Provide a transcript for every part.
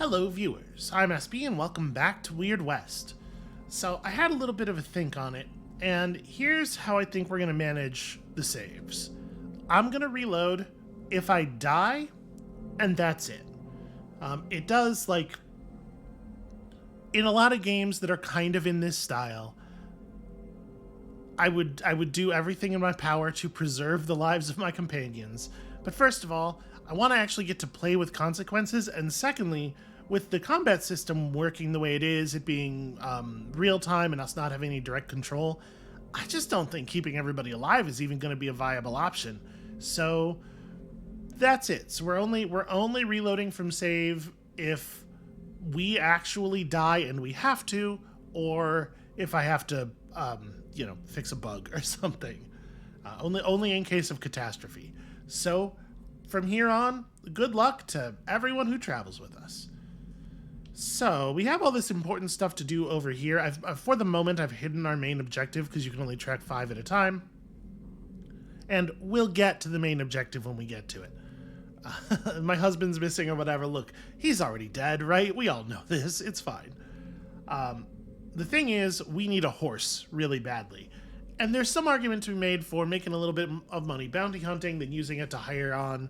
Hello viewers, I'm SB and welcome back to Weird West. So I had a little bit of a think on it, and here's how I think we're going to manage the saves. I'm going to reload if I die, and that's it. It does, like, in a lot of games that are kind of in this style, I would do everything in my power to preserve the lives of my companions. But first of all, I want to actually get to play with consequences, and secondly, with the combat system working the way it is, it being real-time and us not having any direct control, I just don't think keeping everybody alive is even going to be a viable option. So that's it. So we're only reloading from save if we actually die and we have to, or if I have to, fix a bug or something. Only in case of catastrophe. So from here on, good luck to everyone who travels with us. So we have all this important stuff to do over here. For the moment, I've hidden our main objective because you can only track 5 at a time. And we'll get to the main objective when we get to it. My husband's missing or whatever. Look, he's already dead, right? We all know this. It's fine. The thing is, we need a horse really badly. And there's some argument to be made for making a little bit of money bounty hunting, then using it to hire on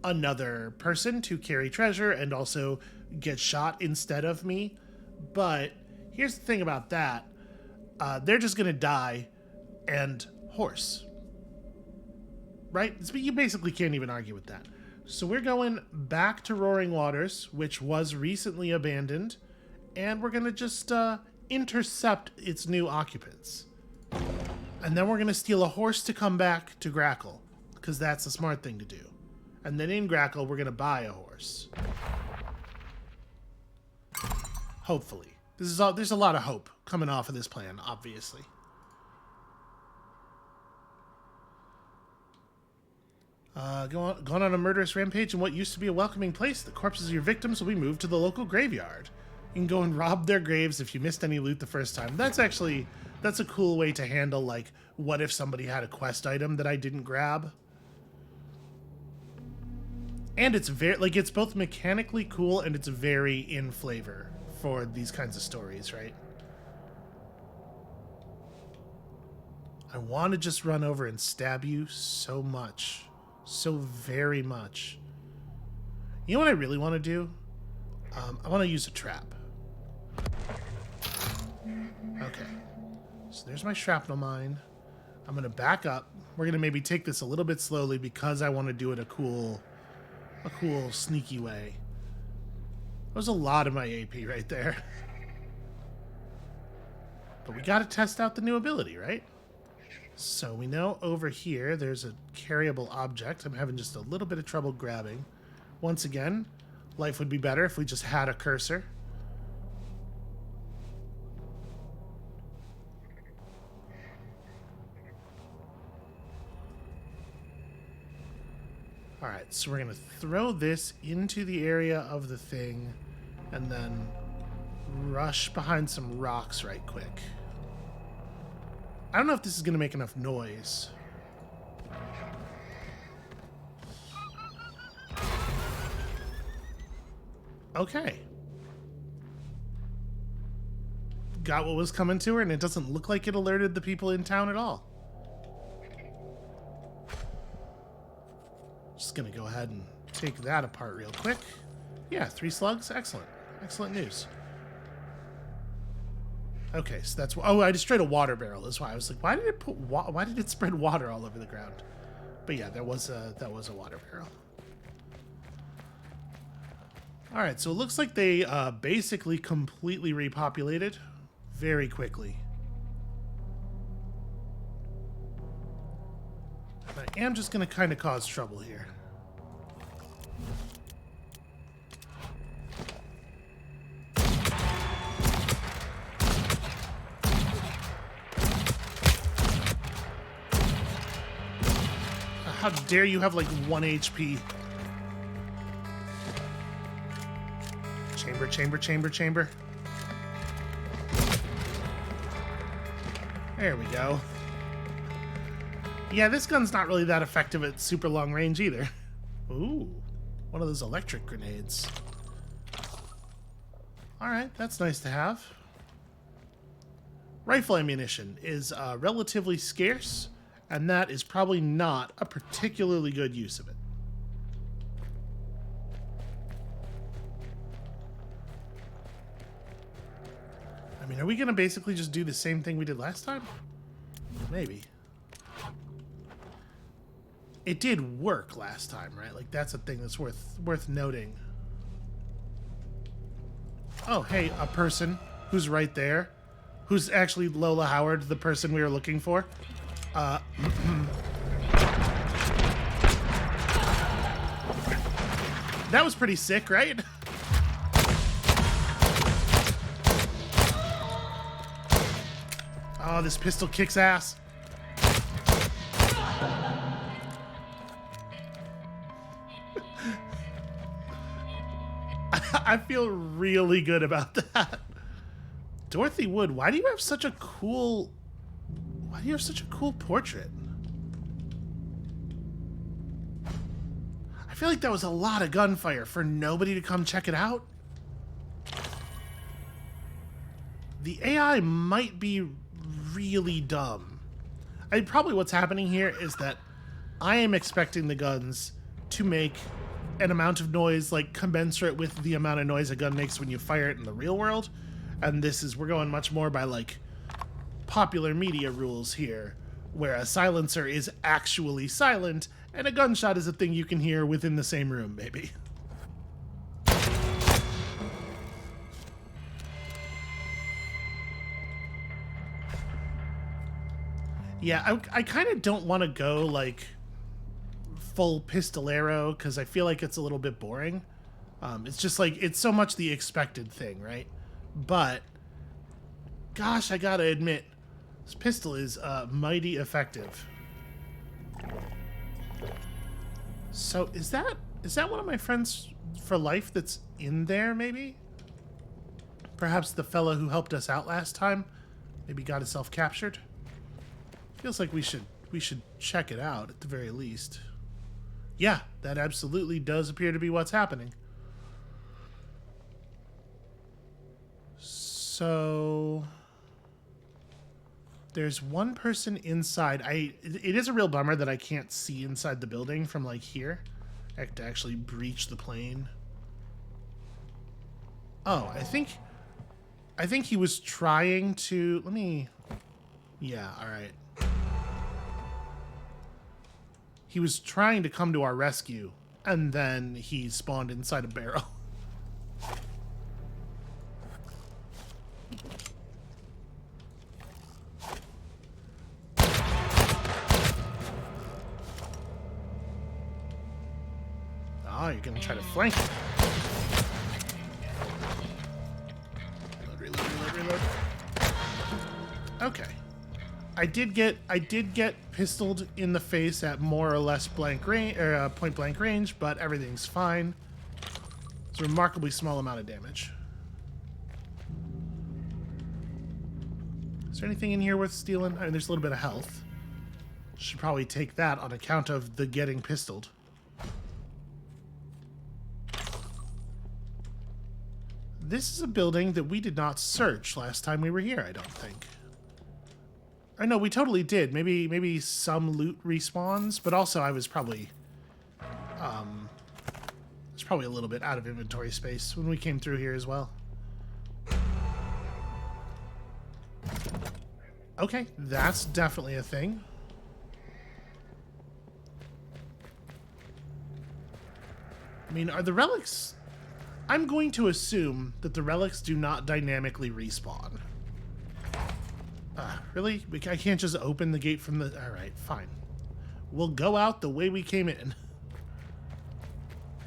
another person to carry treasure and also get shot instead of me. But here's the thing about that. They're just going to die and horse. Right? You basically can't even argue with that. So we're going back to Roaring Waters, which was recently abandoned, and we're going to just intercept its new occupants. And then we're going to steal a horse to come back to Grackle, because that's the smart thing to do. And then in Grackle, we're going to buy a horse. Hopefully. There's a lot of hope coming off of this plan, obviously. Gone on a murderous rampage in what used to be a welcoming place. The corpses of your victims will be moved to the local graveyard. You can go and rob their graves if you missed any loot the first time. That's a cool way to handle, like, what if somebody had a quest item that I didn't grab? And it's it's both mechanically cool and it's very in flavor for these kinds of stories, right? I want to just run over and stab you so much. So very much. You know what I really want to do? I want to use a trap. Okay. So there's my shrapnel mine. I'm going to back up. We're going to maybe take this a little bit slowly because I want to do it a cool, sneaky way. There's a lot of my AP right there. But we got to test out the new ability, right? So we know over here there's a carryable object. I'm having just a little bit of trouble grabbing. Once again, life would be better if we just had a cursor. Alright, so we're going to throw this into the area of the thing and then rush behind some rocks right quick. I don't know if this is going to make enough noise. Okay. Got what was coming to her, and it doesn't look like it alerted the people in town at all. Just gonna go ahead and take that apart real quick. Yeah, 3 slugs. Excellent. Excellent news. Okay, so that's... Oh, I destroyed a water barrel. That's why I was like, why did it spread water all over the ground? But yeah, that was a water barrel. Alright, so it looks like they basically completely repopulated very quickly. I am just going to kind of cause trouble here. How dare you have like 1 HP? Chamber. There we go. Yeah, this gun's not really that effective at super long range either. Ooh, one of those electric grenades. Alright, that's nice to have. Rifle ammunition is relatively scarce, and that is probably not a particularly good use of it. I mean, are we going to basically just do the same thing we did last time? Maybe. It did work last time, right? Like, that's a thing that's worth noting. Oh, hey, a person who's right there. Who's actually Lola Howard, the person we were looking for. That was pretty sick, right? Oh, this pistol kicks ass. I feel really good about that. Dorothy Wood, why do you have such a cool portrait? I feel like that was a lot of gunfire for nobody to come check it out. The AI might be really dumb. I mean, probably what's happening here is that I am expecting the guns to make an amount of noise like commensurate with the amount of noise a gun makes when you fire it in the real world. And we're going much more by like popular media rules here, where a silencer is actually silent and a gunshot is a thing you can hear within the same room, maybe. Yeah, I kind of don't want to go like full pistolero because I feel like it's a little bit boring. It's just like, it's so much the expected thing, right? But, gosh, I gotta admit, this pistol is mighty effective. So, is that one of my friends for life that's in there, maybe? Perhaps the fellow who helped us out last time maybe got himself captured? Feels like we should check it out at the very least. Yeah, that absolutely does appear to be what's happening. So there's one person inside. It is a real bummer that I can't see inside the building from like here. I have to actually breach the plane. Oh, I think he was trying to, yeah, all right. He was trying to come to our rescue, and then he spawned inside a barrel. Oh, you're gonna try to flank him. Reload. Okay. I did get pistoled in the face at more or less blank range, or point blank range, but everything's fine. It's a remarkably small amount of damage. Is there anything in here worth stealing? I mean, there's a little bit of health. Should probably take that on account of the getting pistoled. This is a building that we did not search last time we were here, I don't think. I know we totally did. Maybe some loot respawns, but also I was probably a little bit out of inventory space when we came through here as well. Okay, that's definitely a thing. I mean, are the relics... I'm going to assume that the relics do not dynamically respawn. Really? I can't just open the gate from the... Alright, fine. We'll go out the way we came in.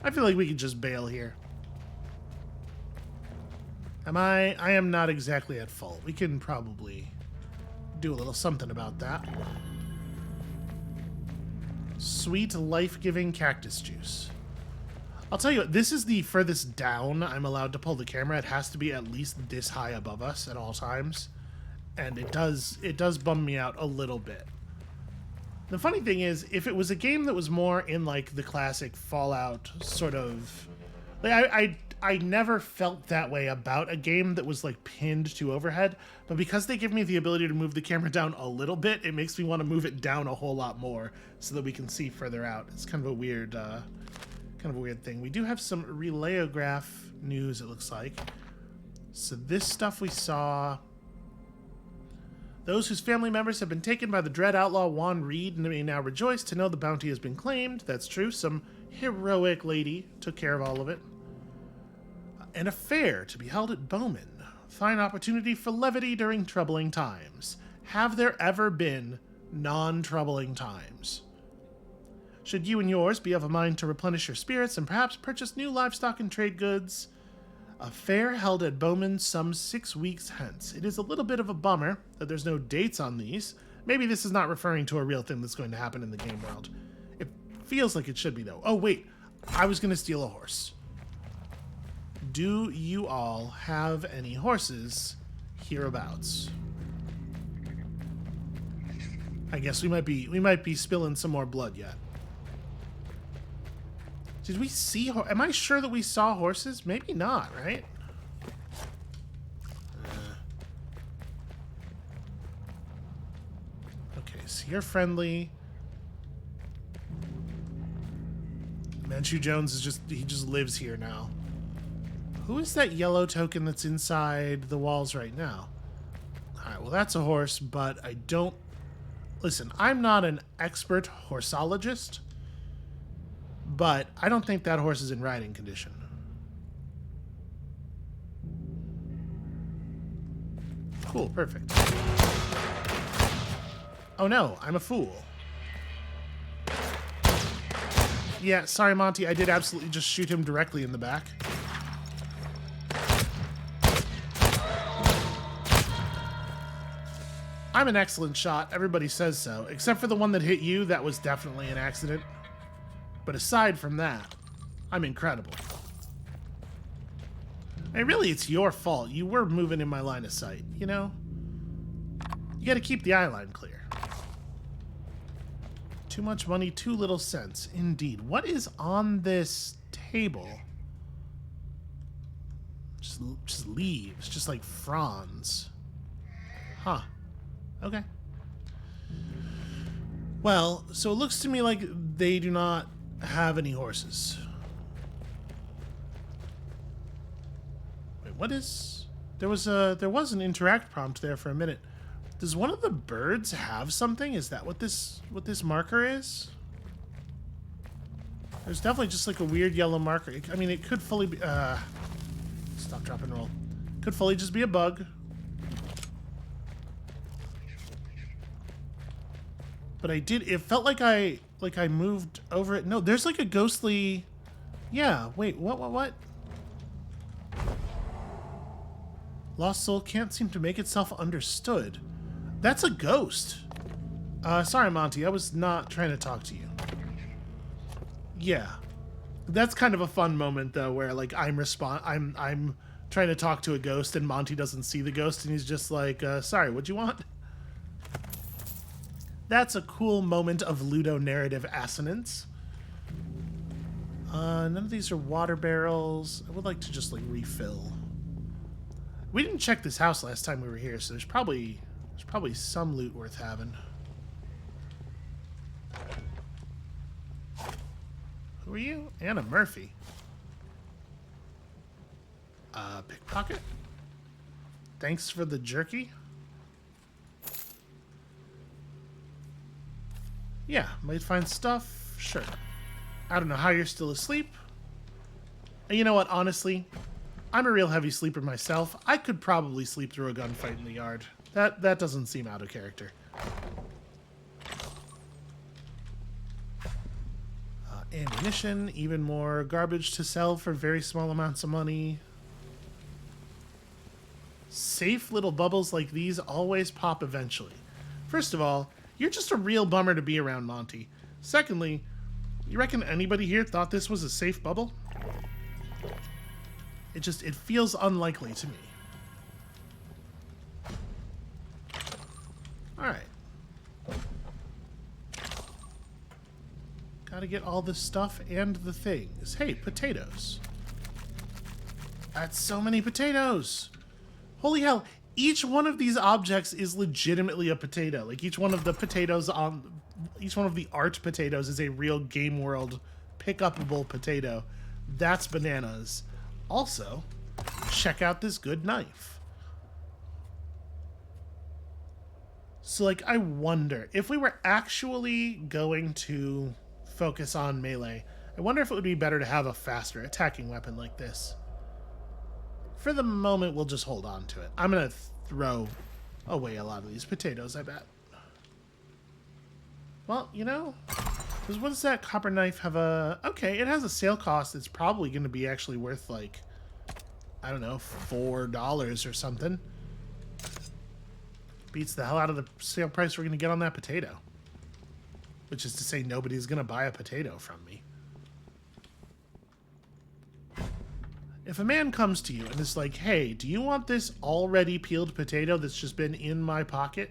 I feel like we could just bail here. I am not exactly at fault. We can probably do a little something about that. Sweet, life-giving cactus juice. I'll tell you what, this is the furthest down I'm allowed to pull the camera. It has to be at least this high above us at all times. And it does bum me out a little bit. The funny thing is, if it was a game that was more in like the classic Fallout sort of... Like, I never felt that way about a game that was like pinned to overhead, but because they give me the ability to move the camera down a little bit, it makes me want to move it down a whole lot more so that we can see further out. It's kind of a weird thing. We do have some relayograph news, it looks like. So this stuff we saw. Those whose family members have been taken by the dread outlaw Juan Reed may now rejoice to know the bounty has been claimed. That's true. Some heroic lady took care of all of it. An affair to be held at Bowman. Fine opportunity for levity during troubling times. Have there ever been non-troubling times? Should you and yours be of a mind to replenish your spirits and perhaps purchase new livestock and trade goods? A fair held at Bowman some 6 weeks hence. It is a little bit of a bummer that there's no dates on these. Maybe this is not referring to a real thing that's going to happen in the game world. It feels like it should be, though. Oh, wait. I was going to steal a horse. Do you all have any horses hereabouts? I guess we might be spilling some more blood yet. Did we see... Am I sure that we saw horses? Maybe not, right? Okay, so you're friendly. Manchu Jones is just... He just lives here now. Who is that yellow token that's inside the walls right now? Alright, well that's a horse, but I don't... Listen, I'm not an expert horsologist, but I don't think that horse is in riding condition. Cool, perfect. Oh no, I'm a fool. Yeah, sorry Monty, I did absolutely just shoot him directly in the back. I'm an excellent shot, everybody says so. Except for the one that hit you, that was definitely an accident. But aside from that, I'm incredible. I mean, really, it's your fault. You were moving in my line of sight, you know? You gotta keep the eye line clear. Too much money, too little sense. Indeed. What is on this table? Just leaves, just like fronds. Huh. Okay. Well, so it looks to me like they do not have any horses. Wait, what is... There was an interact prompt there for a minute. Does one of the birds have something? Is that what this marker is? There's definitely just like a weird yellow marker. I mean, it could fully be... Stop, drop, and roll. Could fully just be a bug. But I did... It felt like I moved over it. No, there's like a ghostly... Yeah, wait, what? Lost soul can't seem to make itself understood. That's a ghost. Sorry, Monty, I was not trying to talk to you. Yeah. That's kind of a fun moment, though, where, like, I'm trying to talk to a ghost, and Monty doesn't see the ghost, and he's just like, sorry, what'd you want? That's a cool moment of ludo-narrative assonance. None of these are water barrels. I would like to just, like, refill. We didn't check this house last time we were here, so there's probably some loot worth having. Who are you? Anna Murphy. Pickpocket? Thanks for the jerky? Yeah, might find stuff. Sure. I don't know how you're still asleep. And you know what, honestly, I'm a real heavy sleeper myself. I could probably sleep through a gunfight in the yard. That doesn't seem out of character. Ammunition, even more garbage to sell for very small amounts of money. Safe little bubbles like these always pop eventually. First of all, you're just a real bummer to be around, Monty. Secondly, you reckon anybody here thought this was a safe bubble? It feels unlikely to me. Alright. Gotta get all this stuff and the things. Hey, potatoes. That's so many potatoes. Holy hell. Each one of these objects is legitimately a potato. Like each one of the potatoes on... Each one of the art potatoes is a real Game World pick-upable potato. That's bananas. Also, check out this good knife. So, like, I wonder, if we were actually going to focus on melee, I wonder if it would be better to have a faster attacking weapon like this. For the moment, we'll just hold on to it. I'm going to throw away a lot of these potatoes, I bet. Well, you know, because what does that copper knife have a... Okay, it has a sale cost. It's probably going to be actually worth, like, I don't know, $4 or something. Beats the hell out of the sale price we're going to get on that potato. Which is to say nobody's going to buy a potato from me. If a man comes to you and is like, hey, do you want this already peeled potato that's just been in my pocket?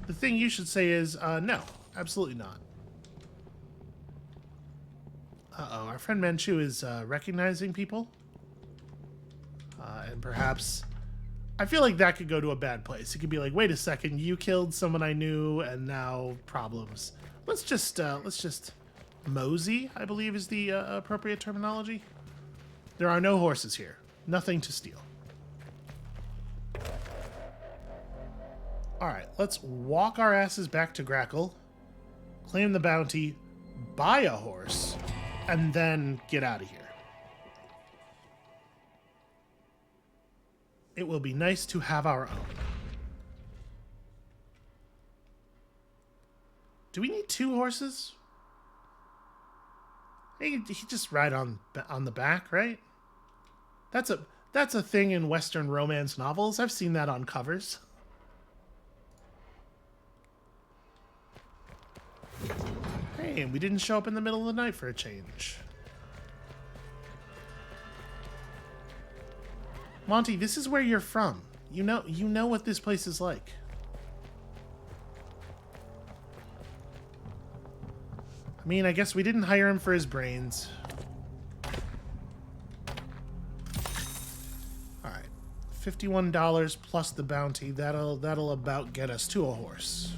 The thing you should say is, no, absolutely not. Uh-oh, our friend Manchu is recognizing people. And perhaps... I feel like that could go to a bad place. It could be like, wait a second, you killed someone I knew, and now problems. Let's just mosey, I believe is the appropriate terminology. There are no horses here. Nothing to steal. Alright, let's walk our asses back to Grackle, claim the bounty, buy a horse, and then get out of here. It will be nice to have our own. Do we need 2 horses? He just ride on the back, right? That's a thing in Western romance novels. I've seen that on covers. Hey, and we didn't show up in the middle of the night for a change. Monty, this is where you're from. You know what this place is like. I mean, I guess we didn't hire him for his brains. All right, $51 plus the bounty. That'll about get us to a horse.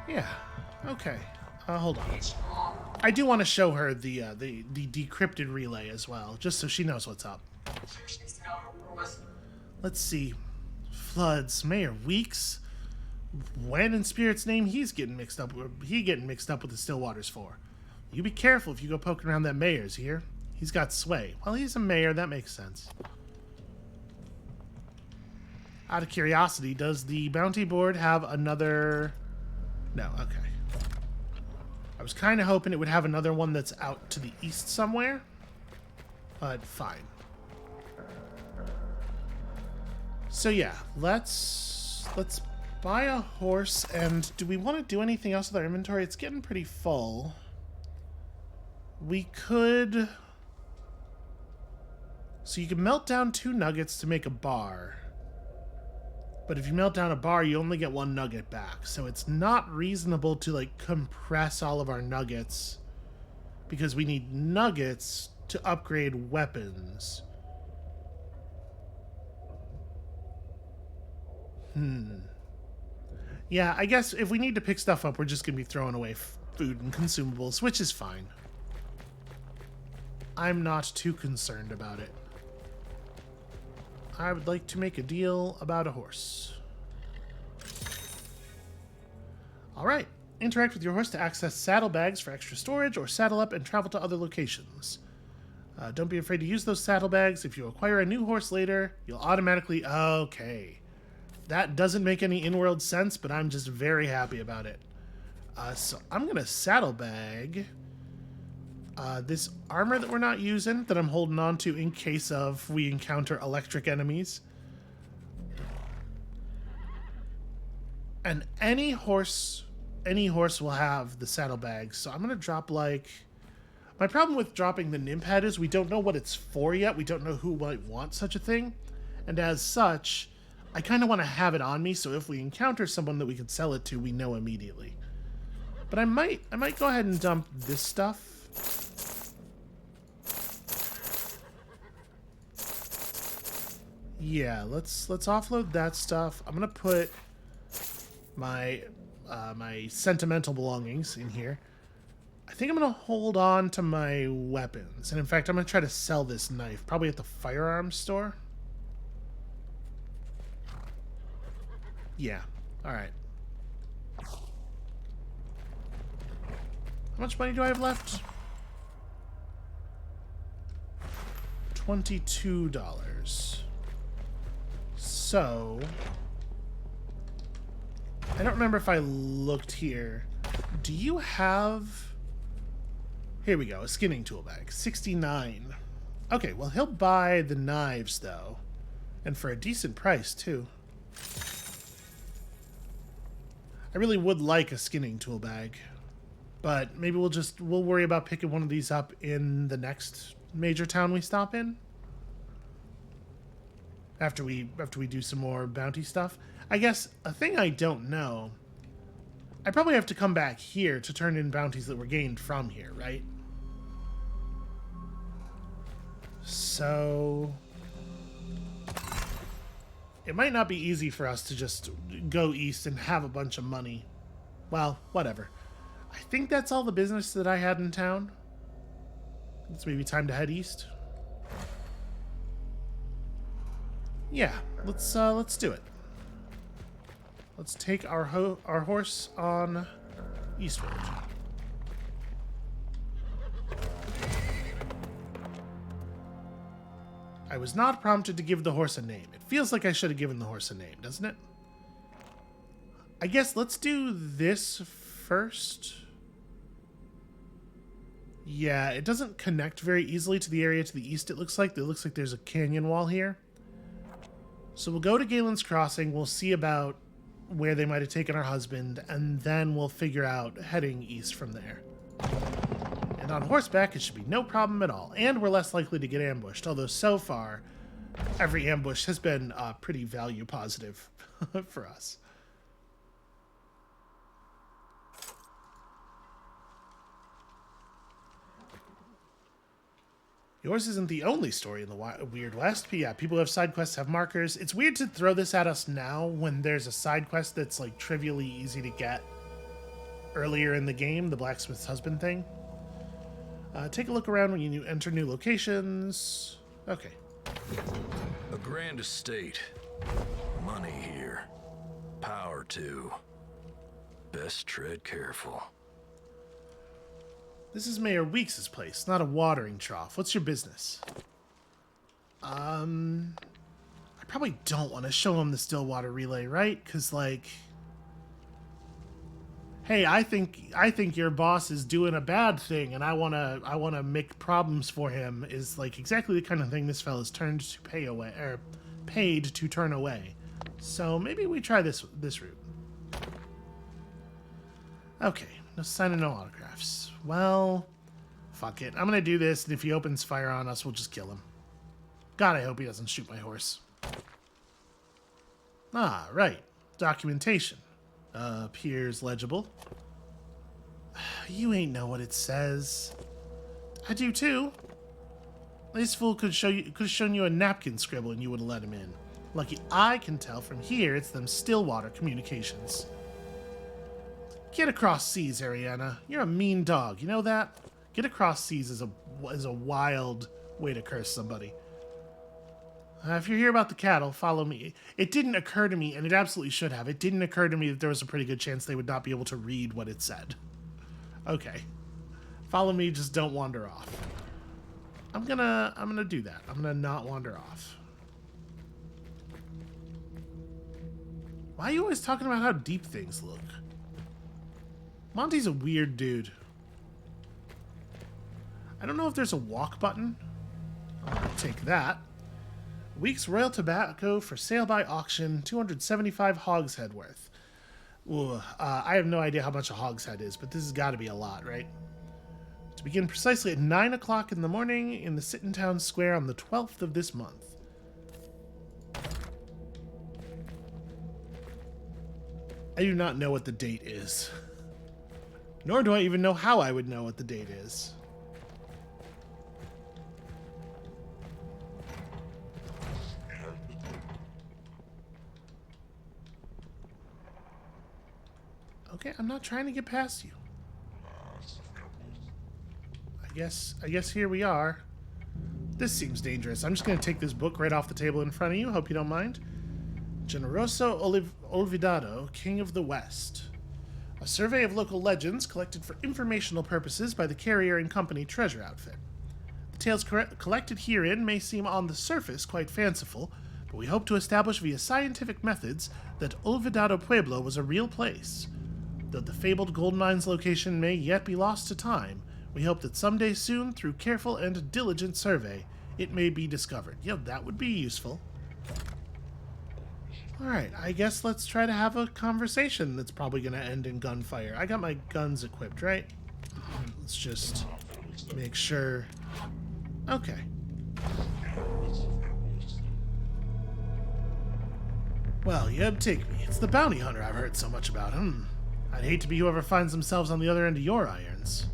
Yeah. Okay. Hold on. I do want to show her the decrypted relay as well, just so she knows what's up. Let's see. Floods, Mayor Weeks. When in Spirit's name he's getting mixed up? He getting mixed up with the Stillwaters for? You be careful if you go poking around that mayor's here. He's got sway. Well, he's a mayor. That makes sense. Out of curiosity, does the bounty board have another... No, okay. I was kind of hoping it would have another one that's out to the east somewhere, but fine. So yeah, let's buy a horse, and do we want to do anything else with our inventory? It's getting pretty full. We could... So you can melt down 2 nuggets to make a bar. But if you melt down a bar, you only get 1 nugget back. So it's not reasonable to, like, compress all of our nuggets. Because we need nuggets to upgrade weapons. Yeah, I guess if we need to pick stuff up, we're just going to be throwing away food and consumables, which is fine. I'm not too concerned about it. I would like to make a deal about a horse. Alright. Interact with your horse to access saddlebags for extra storage, or saddle up and travel to other locations. Don't be afraid to use those saddlebags. If you acquire a new horse later, you'll automatically... Okay. That doesn't make any in-world sense, but I'm just very happy about it. So I'm going to saddlebag... this armor that we're not using, that I'm holding on to in case of we encounter electric enemies. And any horse will have the saddlebags. So I'm going to drop, like... My problem with dropping the Nymph is we don't know what it's for yet. We don't know who might want such a thing. And as such, I kind of want to have it on me, so if we encounter someone that we could sell it to, we know immediately. But I might go ahead and dump this stuff. Yeah, let's offload that stuff. I'm gonna put my my sentimental belongings in here. I think I'm gonna hold on to my weapons, and in fact, I'm gonna try to sell this knife, probably at the firearms store. Yeah. All right. How much money do I have left? $22. So, I don't remember if I looked here. Do you have... Here we go, a skinning tool bag. 69. Okay, well, he'll buy the knives, though. And for a decent price, too. I really would like a skinning tool bag. But maybe we'll worry about picking one of these up in the next major town we stop in. After we do some more bounty stuff. I guess a thing I don't know. I probably have to come back here to turn in bounties that were gained from here, right? So it might not be easy for us to just go east and have a bunch of money. Well, whatever. I think that's all the business that I had in town. It's maybe time to head east. Yeah, let's do it. Let's take our horse on eastward. I was not prompted to give the horse a name. It feels like I should have given the horse a name, doesn't it? I guess let's do this first. Yeah, it doesn't connect very easily to the area to the east, it looks like. It looks like there's a canyon wall here. So we'll go to Galen's Crossing, we'll see about where they might have taken our husband, and then we'll figure out heading east from there. And on horseback, it should be no problem at all. And we're less likely to get ambushed, although so far, every ambush has been pretty value positive for us. Yours isn't the only story in the Weird West, but yeah, people who have side quests have markers. It's weird to throw this at us now when there's a side quest that's like trivially easy to get earlier in the game, the blacksmith's husband thing. Take a look around when you enter new locations. Okay. A grand estate. Money here. Power too. Best tread careful. This is Mayor Weeks' place, not a watering trough. What's your business? I probably don't want to show him the Stillwater relay, right? Because, like, hey, I think your boss is doing a bad thing, and I wanna make problems for him. Is like exactly the kind of thing this fella's turned to pay away or paid to turn away. So maybe we try this route. Okay, no sign of no autographs. Well, fuck it. I'm gonna do this, and if he opens fire on us, we'll just kill him. God, I hope he doesn't shoot my horse. Ah, right. Documentation. Appears legible. You ain't know what it says. I do too. This fool could have shown you a napkin scribble and you would have let him in. Lucky I can tell from here it's them Stillwater communications. Get across seas, Ariana. You're a mean dog, you know that? Get across seas is a wild way to curse somebody. If you're here about the cattle, follow me. It didn't occur to me, and it absolutely should have. It didn't occur to me that there was a pretty good chance they would not be able to read what it said. Okay. Follow me, just don't wander off. I'm gonna do that. I'm gonna not wander off. Why are you always talking about how deep things look? Monty's a weird dude. I don't know if there's a walk button. I'm gonna take that. Weeks Royal Tobacco for sale by auction, 275 hogshead worth. Ooh, I have no idea how much a hogshead is, but this has got to be a lot, right? To begin precisely at 9 o'clock in the morning in the Sitting Town Square on the 12th of this month. I do not know what the date is. Nor do I even know how I would know what the date is. Okay, I'm not trying to get past you. I guess here we are. This seems dangerous. I'm just going to take this book right off the table in front of you. Hope you don't mind. Generoso Olvidado, King of the West. A survey of local legends collected for informational purposes by the Carrier and Company treasure outfit. The tales collected herein may seem on the surface quite fanciful, but we hope to establish via scientific methods that Olvidado Pueblo was a real place. Though the fabled gold mine's location may yet be lost to time, we hope that someday soon, through careful and diligent survey, it may be discovered. Yeah, that would be useful. Alright, I guess let's try to have a conversation that's probably going to end in gunfire. I got my guns equipped, right? Let's just make sure. Okay. Well, you take me. It's the bounty hunter I've heard so much about. I'd hate to be whoever finds themselves on the other end of your irons.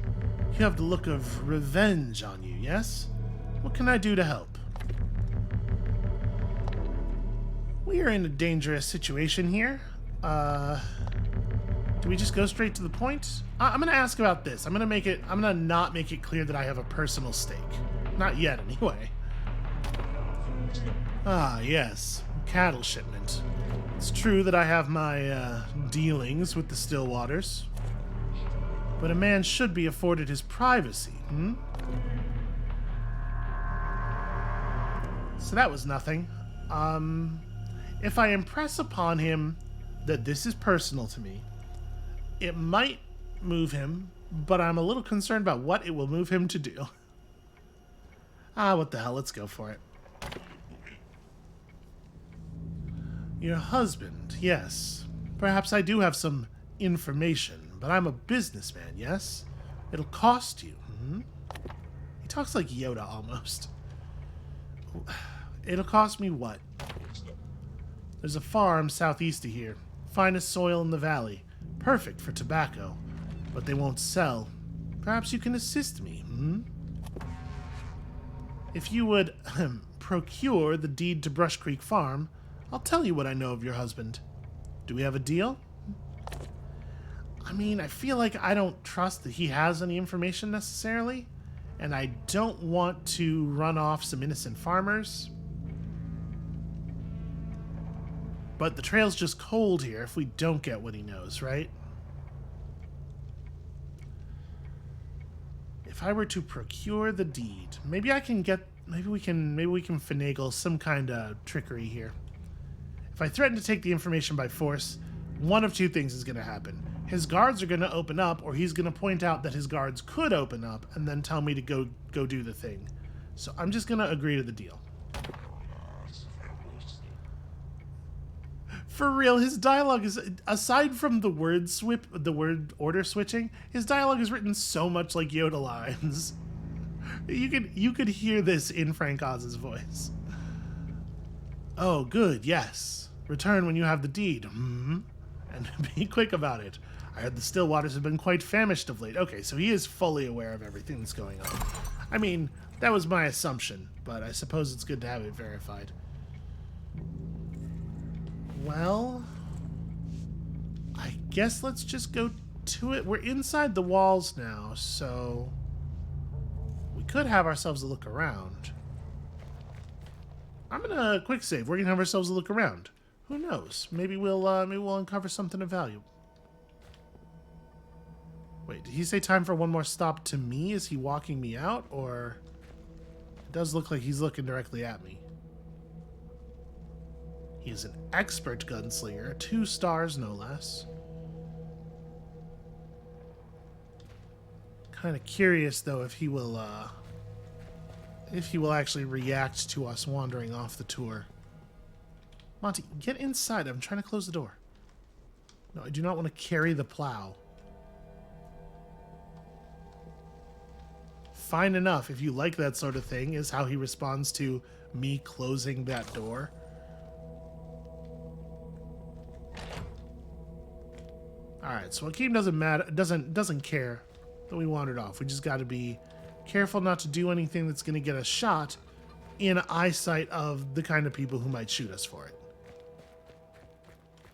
You have the look of revenge on you, yes? What can I do to help? We are in a dangerous situation here. Do we just go straight to the point? I'm gonna ask about this. I'm gonna not make it clear that I have a personal stake. Not yet, anyway. Ah, yes. Cattle shipment. It's true that I have my, dealings with the Stillwaters. But a man should be afforded his privacy, So that was nothing. If I impress upon him that this is personal to me, it might move him, but I'm a little concerned about what it will move him to do. What the hell, let's go for it. Your husband, yes. Perhaps I do have some information, but I'm a businessman, yes? It'll cost you. He talks like Yoda almost. It'll cost me what? There's a farm southeast of here. Finest soil in the valley. Perfect for tobacco. But they won't sell. Perhaps you can assist me, If you would procure the deed to Brush Creek Farm, I'll tell you what I know of your husband. Do we have a deal? I mean, I feel like I don't trust that he has any information necessarily, and I don't want to run off some innocent farmers. But the trail's just cold here if we don't get what he knows, right? If I were to procure the deed, maybe we can finagle some kind of trickery here. If I threaten to take the information by force, one of two things is going to happen. His guards are going to open up, or he's going to point out that his guards could open up and then tell me to go do the thing. So I'm just going to agree to the deal. For real, his dialogue is, aside from the word order switching, his dialogue is written so much like Yoda lines. You could hear this in Frank Oz's voice. Oh, good, yes. Return when you have the deed. And be quick about it. I heard the Stillwaters have been quite famished of late. Okay, so he is fully aware of everything that's going on. I mean, that was my assumption, but I suppose it's good to have it verified. Well, I guess let's just go to it. We're inside the walls now, so we could have ourselves a look around. I'm gonna quick save. We're gonna have ourselves a look around. Who knows? Maybe we'll uncover something of value. Wait, did he say time for one more stop to me? Is he walking me out, or it does look like he's looking directly at me? He is an expert gunslinger, 2 stars no less. Kind of curious though if he will actually react to us wandering off the tour. Monty, get inside. I'm trying to close the door. No, I do not want to carry the plow. Fine enough, if you like that sort of thing, is how he responds to me closing that door. All right, so Akeem doesn't care that we wandered off. We just got to be careful not to do anything that's going to get us shot in eyesight of the kind of people who might shoot us for it.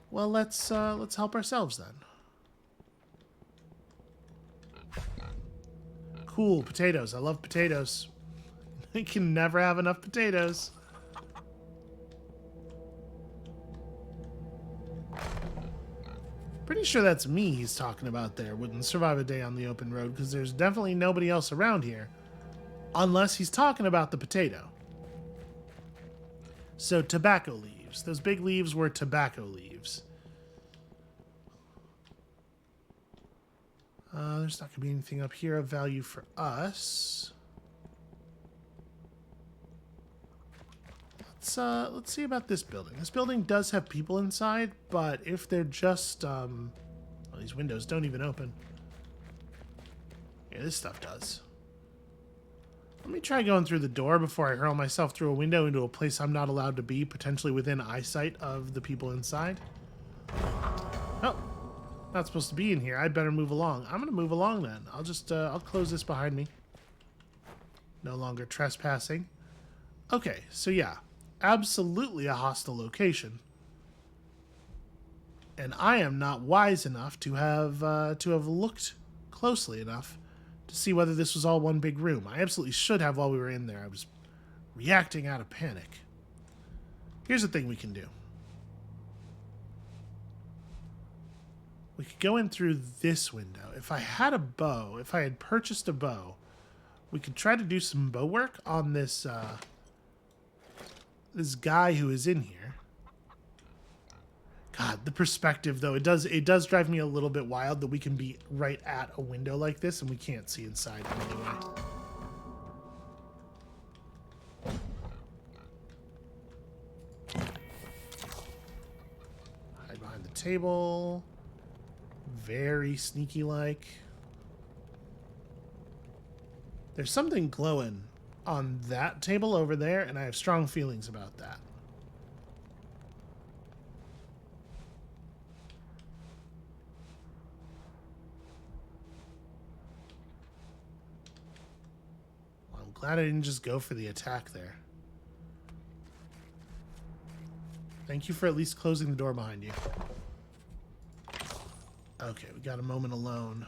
Well, let's help ourselves then. Cool, potatoes. I love potatoes. I can never have enough potatoes. Pretty sure that's me he's talking about there. Wouldn't survive a day on the open road because there's definitely nobody else around here. Unless he's talking about the potato. So tobacco leaves. Those big leaves were tobacco leaves. There's not going to be anything up here of value for us. Let's see about this building. This building does have people inside, but if they're just, well, these windows don't even open. Yeah, this stuff does. Let me try going through the door before I hurl myself through a window into a place I'm not allowed to be, potentially within eyesight of the people inside. Oh, not supposed to be in here. I'd better move along. I'm gonna move along then. I'll just, I'll close this behind me. No longer trespassing. Okay, so yeah. Absolutely a hostile location, and I am not wise enough to have looked closely enough to see whether this was all one big room. I absolutely should have while we were in there. I was reacting out of panic. Here's the thing we can do. We could go in through this window. If I had a bow, if I had purchased a bow, we could try to do some bow work on this this guy who is in here. God, the perspective though, it does drive me a little bit wild that we can be right at a window like this and we can't see inside in any way. Hide behind the table. Very sneaky like. There's something glowing on that table over there, and I have strong feelings about that. Well, I'm glad I didn't just go for the attack there. Thank you for at least closing the door behind you. Okay, we got a moment alone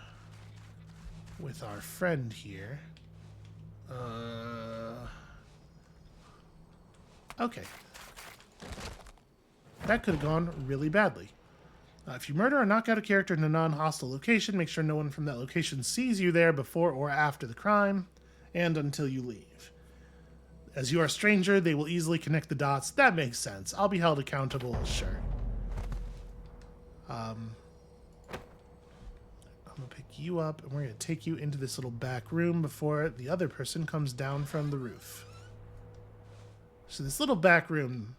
with our friend here. Okay. That could have gone really badly. If you murder or knock out a character in a non-hostile location, make sure no one from that location sees you there before or after the crime, and until you leave. As you are a stranger, they will easily connect the dots. That makes sense. I'll be held accountable, sure. I'm going to pick you up, and we're going to take you into this little back room before the other person comes down from the roof. So this little back room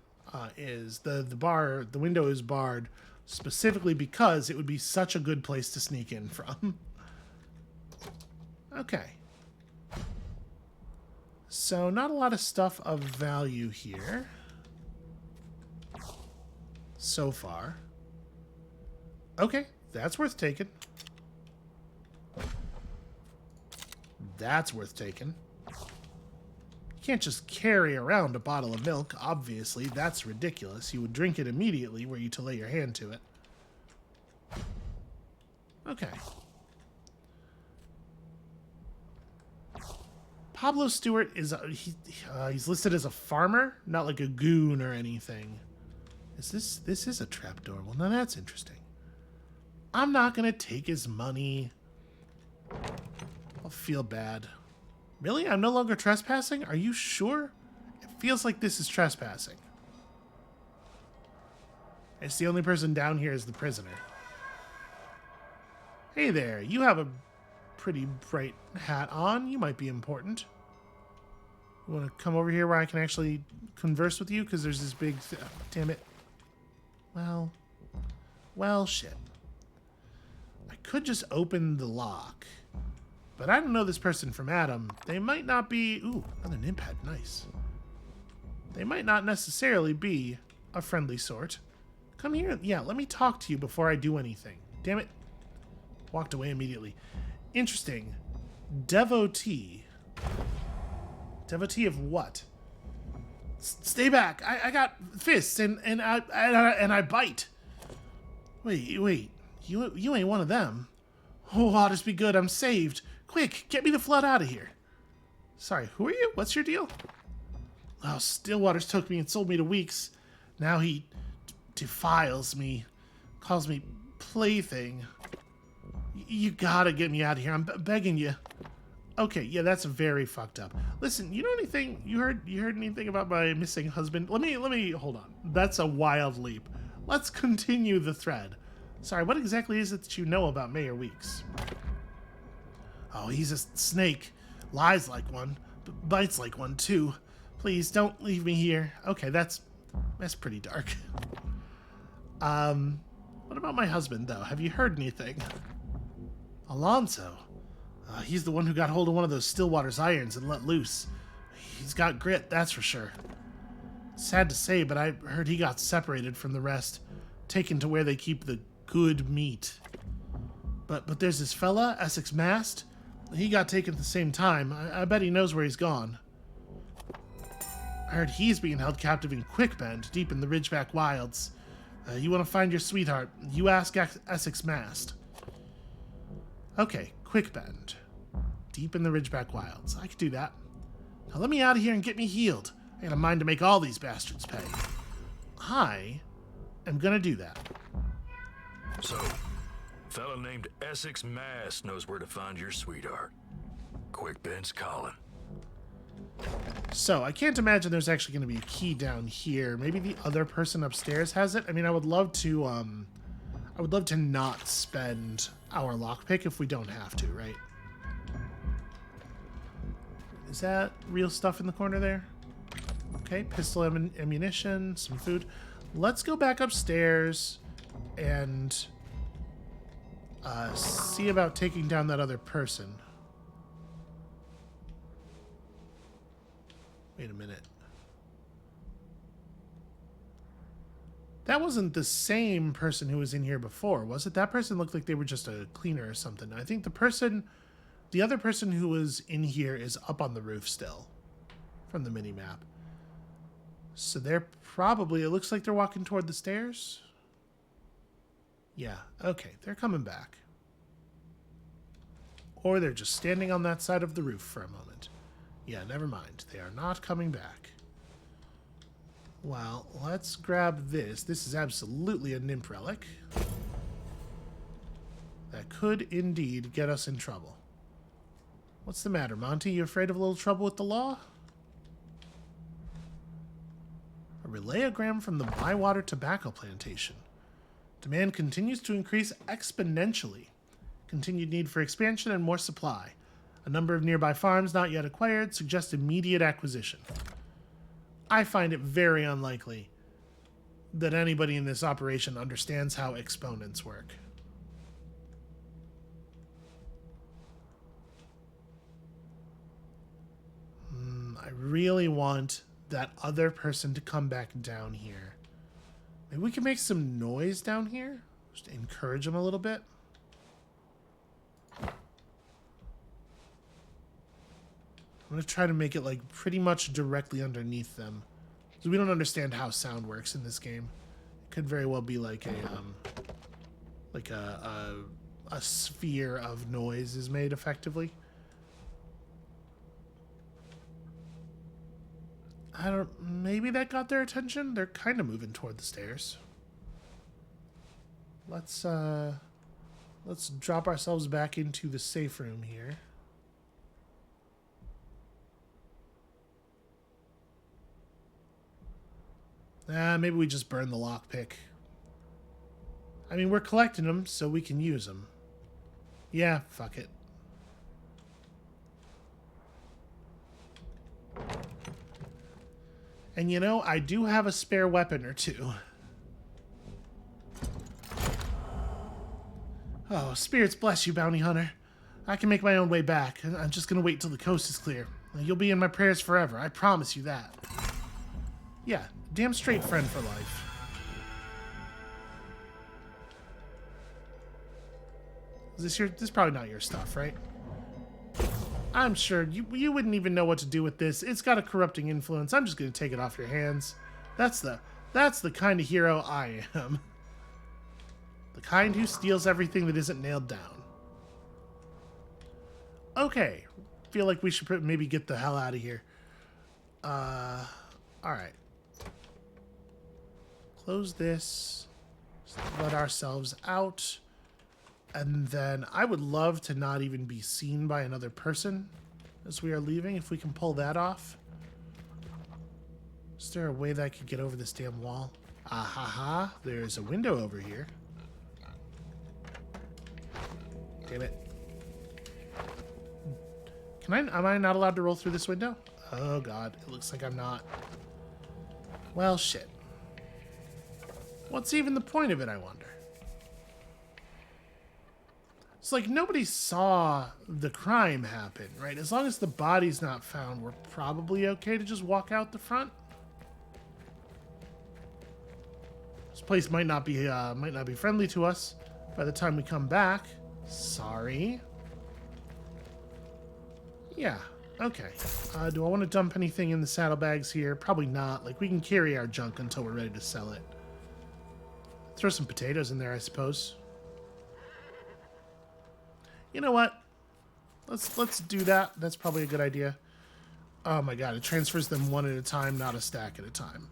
is the window is barred specifically because it would be such a good place to sneak in from. Okay. So not a lot of stuff of value here so far. Okay, that's worth taking. That's worth taking. You can't just carry around a bottle of milk, obviously. That's ridiculous. You would drink it immediately were you to lay your hand to it. Okay. Pablo Stewart is he's listed as a farmer, not like a goon or anything. This is a trapdoor. Well, now that's interesting. I'm not gonna take his money. I'll feel bad. Really? I'm no longer trespassing? Are you sure? It feels like this is trespassing. It's the only person down here is the prisoner. Hey there, you have a pretty bright hat on. You might be important. You want to come over here where I can actually converse with you? Because there's this big... oh, damn it. Well, shit. I could just open the lock. But I don't know this person from Adam. They might not be... ooh, another nim pad. Nice. They might not necessarily be a friendly sort. Come here. Yeah, let me talk to you before I do anything. Damn it. Walked away immediately. Interesting. Devotee. Devotee of what? Stay back. I got fists and I bite. Wait. You ain't one of them. Oh, I'll just be good. I'm saved. Quick, get me the flood out of here. Sorry, who are you? What's your deal? Oh, Stillwater's took me and sold me to Weeks. Now he defiles me. Calls me plaything. You gotta get me out of here. I'm begging you. Okay, yeah, that's very fucked up. Listen, you know anything? You heard anything about my missing husband? Let me hold on. That's a wild leap. Let's continue the thread. Sorry, what exactly is it that you know about Mayor Weeks? Oh, he's a snake. Lies like one, but bites like one too. Please don't leave me here. Okay, that's pretty dark. What about my husband though? Have you heard anything? Alonso. He's the one who got hold of one of those Stillwater's irons and let loose. He's got grit, that's for sure. Sad to say, but I heard he got separated from the rest, taken to where they keep the good meat. But there's this fella, Essex Mast. He got taken at the same time. I bet he knows where he's gone. I heard he's being held captive in Quickbend, deep in the Ridgeback Wilds. You want to find your sweetheart? You ask Essex Mast. Okay, Quickbend. Deep in the Ridgeback Wilds. I could do that. Now let me out of here and get me healed. I got a mind to make all these bastards pay. I am gonna do that. So, fella named Essex Mast knows where to find your sweetheart. Quickbend's calling. So, I can't imagine there's actually going to be a key down here. Maybe the other person upstairs has it. I mean, I would love to not spend our lockpick if we don't have to, right? Is that real stuff in the corner there? Okay, pistol ammunition, some food. Let's go back upstairs and see about taking down that other person. Wait a minute. That wasn't the same person who was in here before, was it? That person looked like they were just a cleaner or something. I think the other person who was in here is up on the roof still from the mini-map. So they're probably, it looks like they're walking toward the stairs. Yeah, okay, they're coming back. Or they're just standing on that side of the roof for a moment. Yeah, never mind. They are not coming back. Well, let's grab this. This is absolutely a nymph relic. That could indeed get us in trouble. What's the matter, Monty? You afraid of a little trouble with the law? A relayogram from the Bywater tobacco plantation. Demand continues to increase exponentially. Continued need for expansion and more supply. A number of nearby farms not yet acquired suggest immediate acquisition. I find it very unlikely that anybody in this operation understands how exponents work. I really want that other person to come back down here. Maybe we can make some noise down here? Just to encourage them a little bit. I'm going to try to make it like pretty much directly underneath them. Because we don't understand how sound works in this game. It could very well be like a sphere of noise is made effectively. Maybe that got their attention? They're kind of moving toward the stairs. Let's drop ourselves back into the safe room here. Maybe we just burn the lockpick. I mean, we're collecting them, so we can use them. Yeah, fuck it. And you know, I do have a spare weapon or two. Oh, spirits bless you, bounty hunter. I can make my own way back. I'm just gonna wait till the coast is clear. You'll be in my prayers forever, I promise you that. Yeah, damn straight friend for life. This is probably not your stuff, right? I'm sure you wouldn't even know what to do with this. It's got a corrupting influence. I'm just gonna take it off your hands. That's the kind of hero I am. The kind who steals everything that isn't nailed down. Okay. Feel like we should maybe get the hell out of here. Alright. Close this. Let ourselves out. And then I would love to not even be seen by another person as we are leaving, if we can pull that off. Is there a way that I could get over this damn wall? Ah ha ha. There's a window over here. Damn it. Am I not allowed to roll through this window? Oh god, it looks like I'm not. Well, shit. What's even the point of it, I wonder? It's like nobody saw the crime happen, right? As long as the body's not found, we're probably okay to just walk out the front. This place might not be friendly to us by the time we come back. Sorry. Yeah, okay. Do I want to dump anything in the saddlebags here? Probably not. Like, we can carry our junk until we're ready to sell it. Throw some potatoes in there, I suppose. You know what? Let's do that. That's probably a good idea. Oh my god, it transfers them one at a time, not a stack at a time.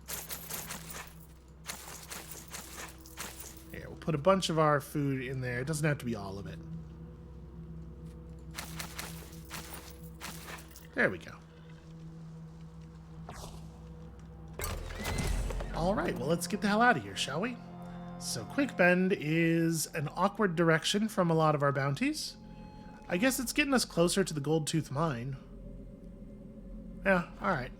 Here, we'll put a bunch of our food in there. It doesn't have to be all of it. There we go. Alright, well let's get the hell out of here, shall we? So Quick Bend is an awkward direction from a lot of our bounties. I guess it's getting us closer to the Gold Tooth Mine. Yeah, alright.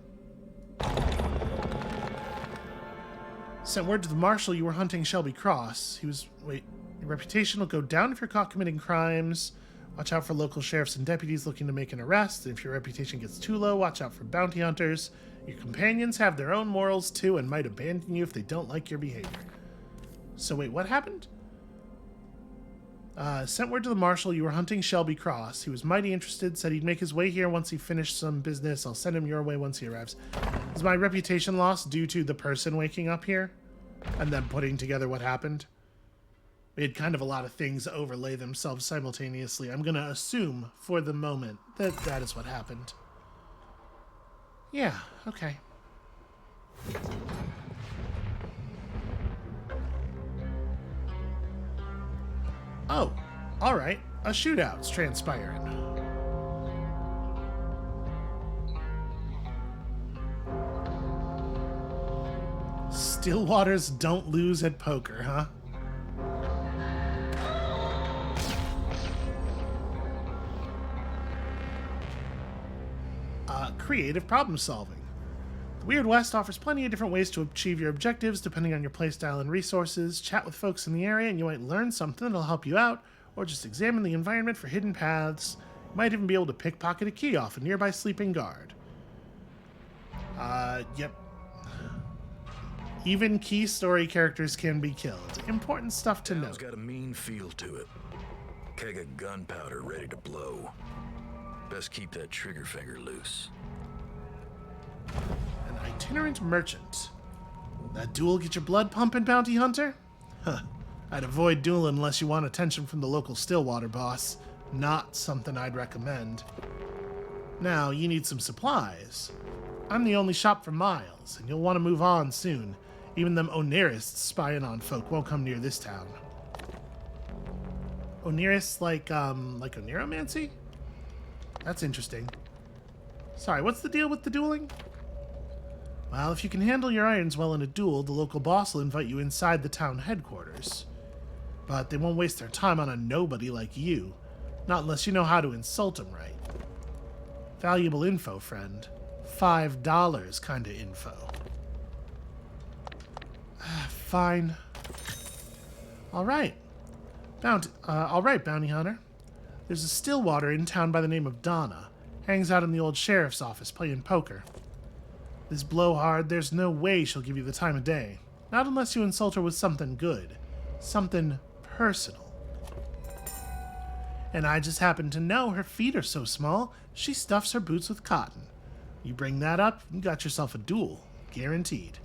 Sent word to the marshal you were hunting Shelby Cross. Wait, your reputation will go down if you're caught committing crimes. Watch out for local sheriffs and deputies looking to make an arrest. And if your reputation gets too low, watch out for bounty hunters. Your companions have their own morals too and might abandon you if they don't like your behavior. So wait, what happened? Sent word to the marshal you were hunting Shelby Cross. He was mighty interested, said he'd make his way here once he finished some business. I'll send him your way once he arrives. Is my reputation lost due to the person waking up here? And then putting together what happened? We had kind of a lot of things overlay themselves simultaneously. I'm going to assume for the moment that that is what happened. Yeah, okay. Oh, alright. A shootout's transpiring. Stillwaters don't lose at poker, huh? Creative problem solving. The Weird West offers plenty of different ways to achieve your objectives depending on your playstyle and resources. Chat with folks in the area and you might learn something that'll help you out, or just examine the environment for hidden paths. You might even be able to pickpocket a key off a nearby sleeping guard. Yep. Even key story characters can be killed. Important stuff to Town's note. got a mean feel to it. Keg of gunpowder ready to blow. Best keep that trigger finger loose. An itinerant merchant. That duel get your blood pumping, bounty hunter? Huh. I'd avoid dueling unless you want attention from the local Stillwater boss. Not something I'd recommend. Now, you need some supplies. I'm the only shop for miles, and you'll want to move on soon. Even them Onirists spying on folk won't come near this town. Onirists like Oniromancy? That's interesting. Sorry, what's the deal with the dueling? Well, if you can handle your irons well in a duel, the local boss will invite you inside the town headquarters. But they won't waste their time on a nobody like you. Not unless you know how to insult them right. Valuable info, friend. $5 kinda info. Fine. Alright. Bounty hunter. There's a Stillwater in town by the name of Donna. Hangs out in the old sheriff's office playing poker. This blowhard, there's no way she'll give you the time of day. Not unless you insult her with something good. Something personal. And I just happen to know her feet are so small, she stuffs her boots with cotton. You bring that up, you got yourself a duel. Guaranteed.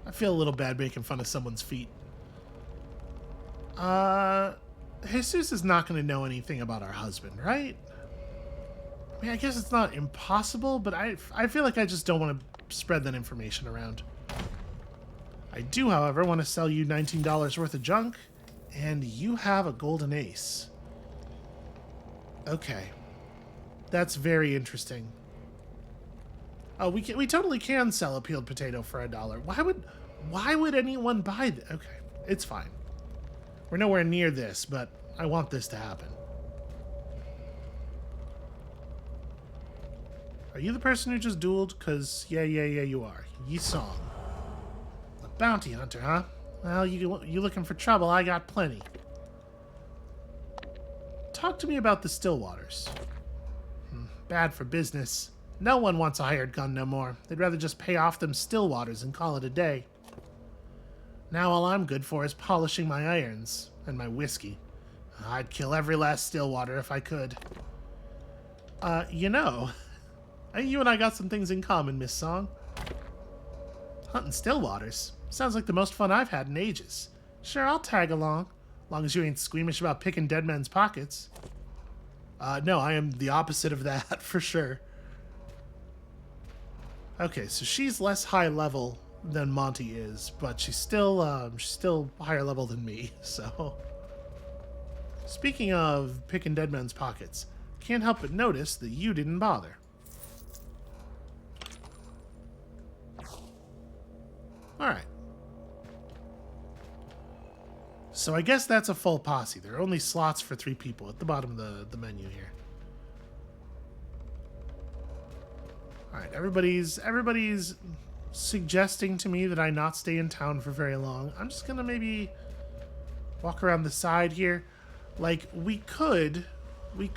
I feel a little bad making fun of someone's feet. Jesus is not going to know anything about our husband, right? I mean, I guess it's not impossible, but I feel like I just don't want to spread that information around. I do, however, want to sell you $19 worth of junk, and you have a golden ace. Okay. That's very interesting. Oh, we totally can sell a peeled potato for $1. Why would anyone buy that? Okay, it's fine. We're nowhere near this, but I want this to happen. Are you the person who just dueled? Cause yeah, you are. Yi Song. A bounty hunter, huh? Well, you looking for trouble? I got plenty. Talk to me about the Stillwaters. Bad for business. No one wants a hired gun no more. They'd rather just pay off them Stillwaters and call it a day. Now all I'm good for is polishing my irons and my whiskey. I'd kill every last Stillwater if I could. You know, you and I got some things in common, Miss Song. Hunting Stillwaters. Sounds like the most fun I've had in ages. Sure, I'll tag along. Long as you ain't squeamish about picking dead men's pockets. No, I am the opposite of that, for sure. Okay, so she's less high level than Monty is, but she's still higher level than me, so... Speaking of picking dead men's pockets, can't help but notice that you didn't bother. Alright. So I guess that's a full posse. There are only slots for 3 people at the bottom of the menu here. Alright, everybody's suggesting to me that I not stay in town for very long. I'm just gonna maybe walk around the side here. Like, we could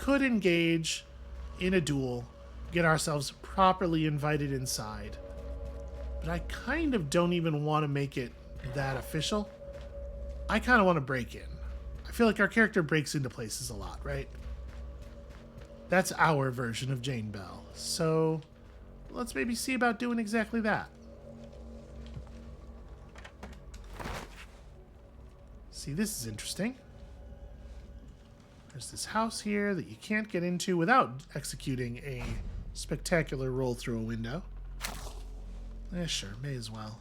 engage in a duel, get ourselves properly invited inside. But I kind of don't even want to make it that official. I kind of want to break in. I feel like our character breaks into places a lot, right? That's our version of Jane Bell. So let's maybe see about doing exactly that. See, this is interesting. There's this house here that you can't get into without executing a spectacular roll through a window. Yeah, sure, may as well.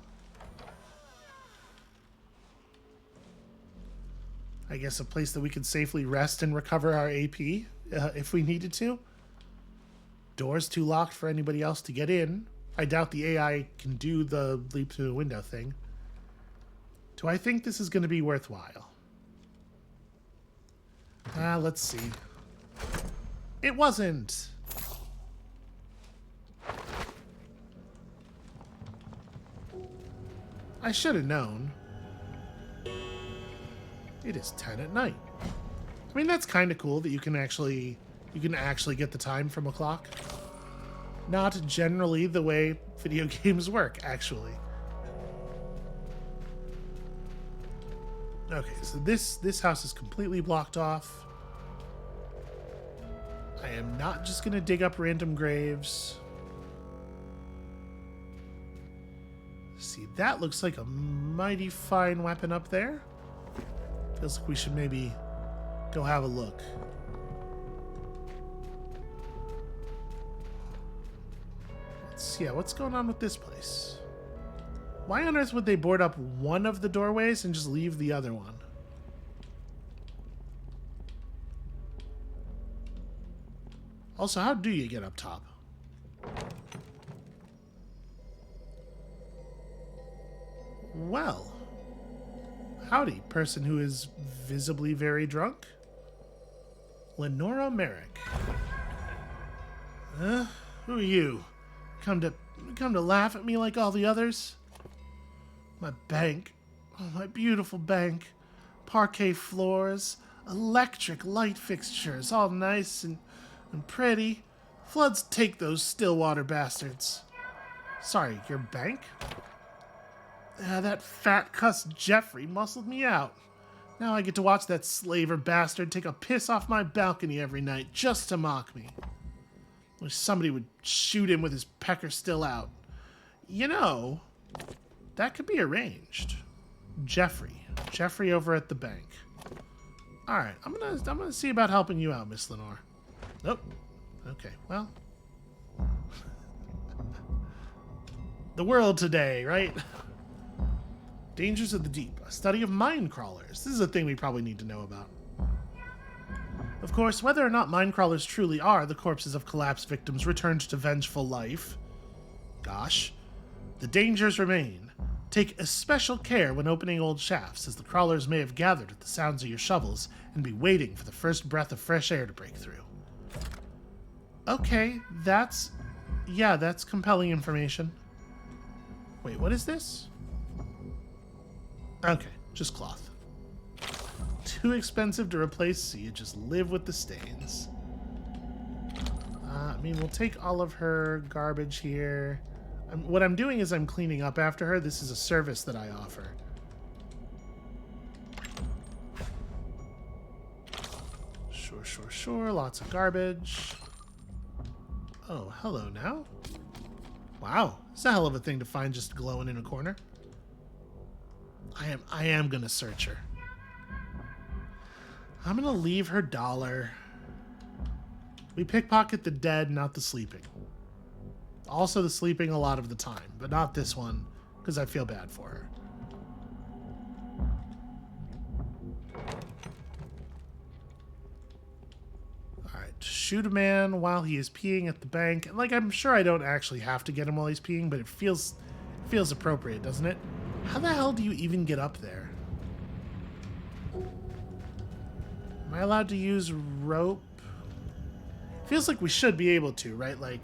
I guess a place that we could safely rest and recover our AP if we needed to. Door's too locked for anybody else to get in. I doubt the AI can do the leap through the window thing. Do I think this is going to be worthwhile? Let's see. It wasn't. I should have known. It is 10 at night. I mean, that's kind of cool that you can actually get the time from a clock. Not generally the way video games work, actually. Okay, so this house is completely blocked off. I am not just gonna dig up random graves. See, that looks like a mighty fine weapon up there. Feels like we should maybe go have a look. What's going on with this place? Why on earth would they board up one of the doorways and just leave the other one? Also, how do you get up top? Well, howdy, person who is visibly very drunk. Lenora Merrick. Who are you? Come to laugh at me like all the others? My bank. Oh, my beautiful bank. Parquet floors. Electric light fixtures. All nice and pretty. Floods take those Stillwater bastards. Sorry, your bank? That fat cuss Jeffrey muscled me out. Now I get to watch that slaver bastard take a piss off my balcony every night just to mock me. Wish somebody would shoot him with his pecker still out. You know, that could be arranged. Jeffrey over at the bank. All right, I'm gonna see about helping you out, Miss Lenore. Nope. Okay, well. The world today, right? Dangers of the Deep, a study of mine crawlers. This is a thing we probably need to know about. Of course, whether or not mine crawlers truly are the corpses of collapsed victims returned to vengeful life, gosh, the dangers remain. Take especial care when opening old shafts, as the crawlers may have gathered at the sounds of your shovels and be waiting for the first breath of fresh air to break through. Okay, that's compelling information. Wait, what is this? Okay, just cloth. Too expensive to replace, so you just live with the stains. I mean, we'll take all of her garbage here. What I'm doing is I'm cleaning up after her. This is a service that I offer. Sure. Lots of garbage. Oh, hello now. Wow, it's a hell of a thing to find just glowing in a corner. I am gonna search her. I'm gonna leave her dollar. We pickpocket the dead, not the sleeping. Also the sleeping a lot of the time, but not this one, because I feel bad for her. Alright, shoot a man while he is peeing at the bank. Like, I'm sure I don't actually have to get him while he's peeing, but it feels appropriate, doesn't it? How the hell do you even get up there? Am I allowed to use rope? Feels like we should be able to, right? Like,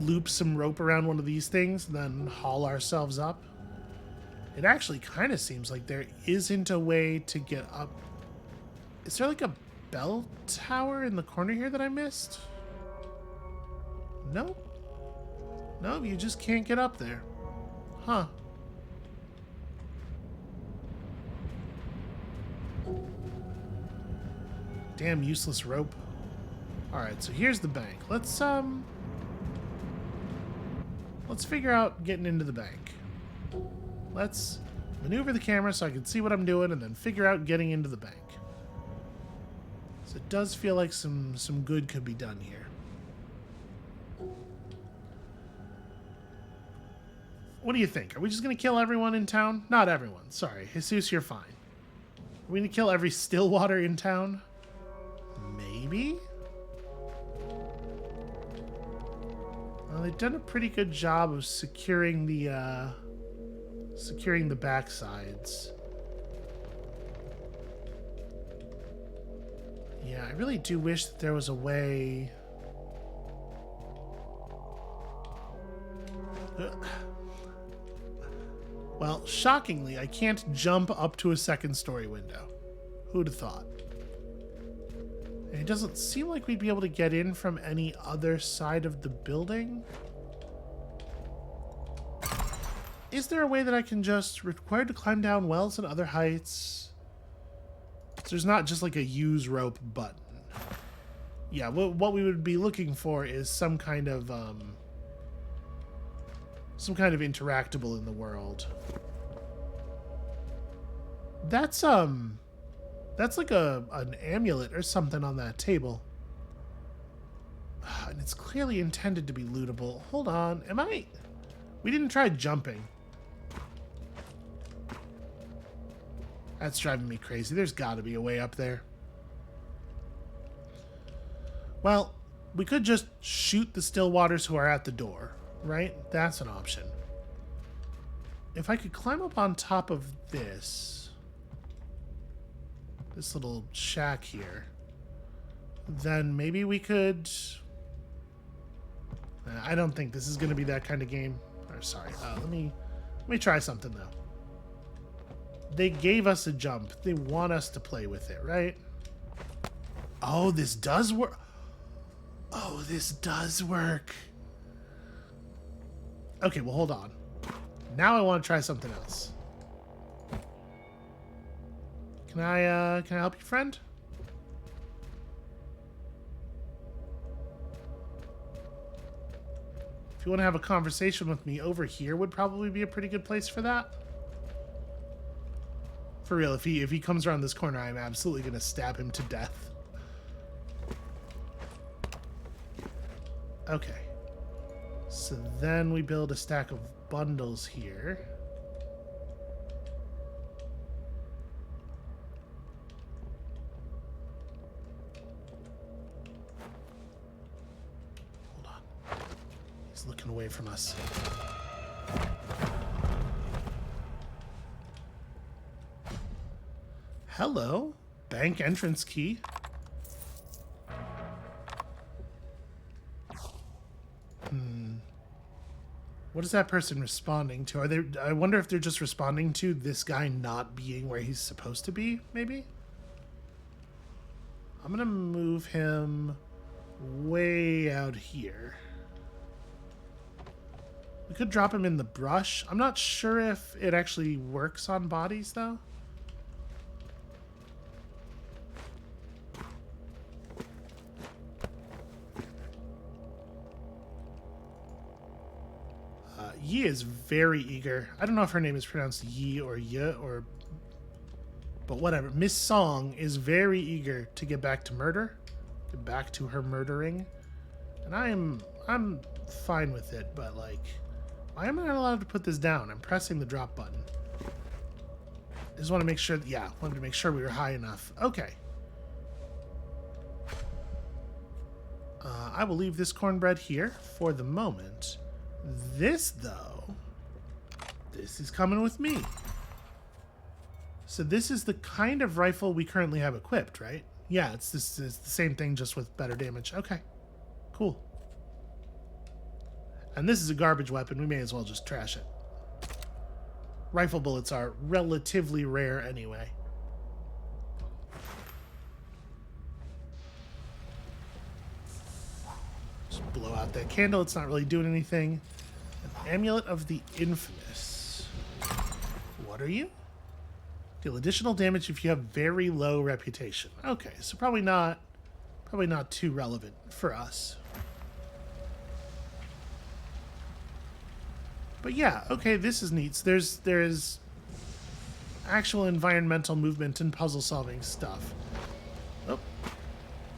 loop some rope around one of these things and then haul ourselves up. It actually kind of seems like there isn't a way to get up. Is there like a bell tower in the corner here that I missed? Nope. No, you just can't get up there. Huh. Damn useless rope. Alright, so here's the bank. Let's figure out getting into the bank. Let's maneuver the camera so I can see what I'm doing and then figure out getting into the bank. So it does feel like some good could be done here. What do you think? Are we just going to kill everyone in town? Not everyone. Sorry. Jesus, you're fine. Are we going to kill every Stillwater in town? Maybe? Well, they've done a pretty good job of securing the backsides. Yeah, I really do wish that there was a way... Well, shockingly, I can't jump up to a second story window. Who'd have thought? And it doesn't seem like we'd be able to get in from any other side of the building. Is there a way that I can just required to climb down wells and other heights? So there's not just like a use rope button. Yeah, what we would be looking for is some kind of interactable in the world. That's like an amulet or something on that table. And it's clearly intended to be lootable. Hold on, we didn't try jumping. That's driving me crazy. There's got to be a way up there. Well, we could just shoot the Stillwaters who are at the door, right? That's an option. If I could climb up on top of this little shack here, then maybe we could... I don't think this is going to be that kind of game. Or sorry, let me try something though. They gave us a jump. They want us to play with it, right? Oh, this does work. Oh, this does work. Okay, well, hold on. Now I want to try something else. Can I help you, friend? If you want to have a conversation with me, over here would probably be a pretty good place for that. For real, if he comes around this corner, I'm absolutely going to stab him to death. Okay. So then we build a stack of bundles here. Hold on. He's looking away from us. Hello. Bank entrance key. What is that person responding to? Are they? I wonder if they're just responding to this guy not being where he's supposed to be, maybe? I'm gonna move him way out here. We could drop him in the brush. I'm not sure if it actually works on bodies, though. Yi is very eager. I don't know if her name is pronounced Yi or Y or... But whatever. Miss Song is very eager to get back to murder. Get back to her murdering. And I'm fine with it, but like... Why am I not allowed to put this down? I'm pressing the drop button. I just want to make sure... Yeah, wanted to make sure we were high enough. Okay. I will leave this cornbread here for the moment. This, though, this is coming with me. So this is the kind of rifle we currently have equipped, right? Yeah, it's the same thing, just with better damage. Okay, cool. And this is a garbage weapon. We may as well just trash it. Rifle bullets are relatively rare anyway. Just blow out that candle. It's not really doing anything. An amulet of the infamous. What are you? Deal additional damage if you have very low reputation. Okay, so probably not too relevant for us. But yeah, okay, this is neat. So there's actual environmental movement and puzzle solving stuff. Oh,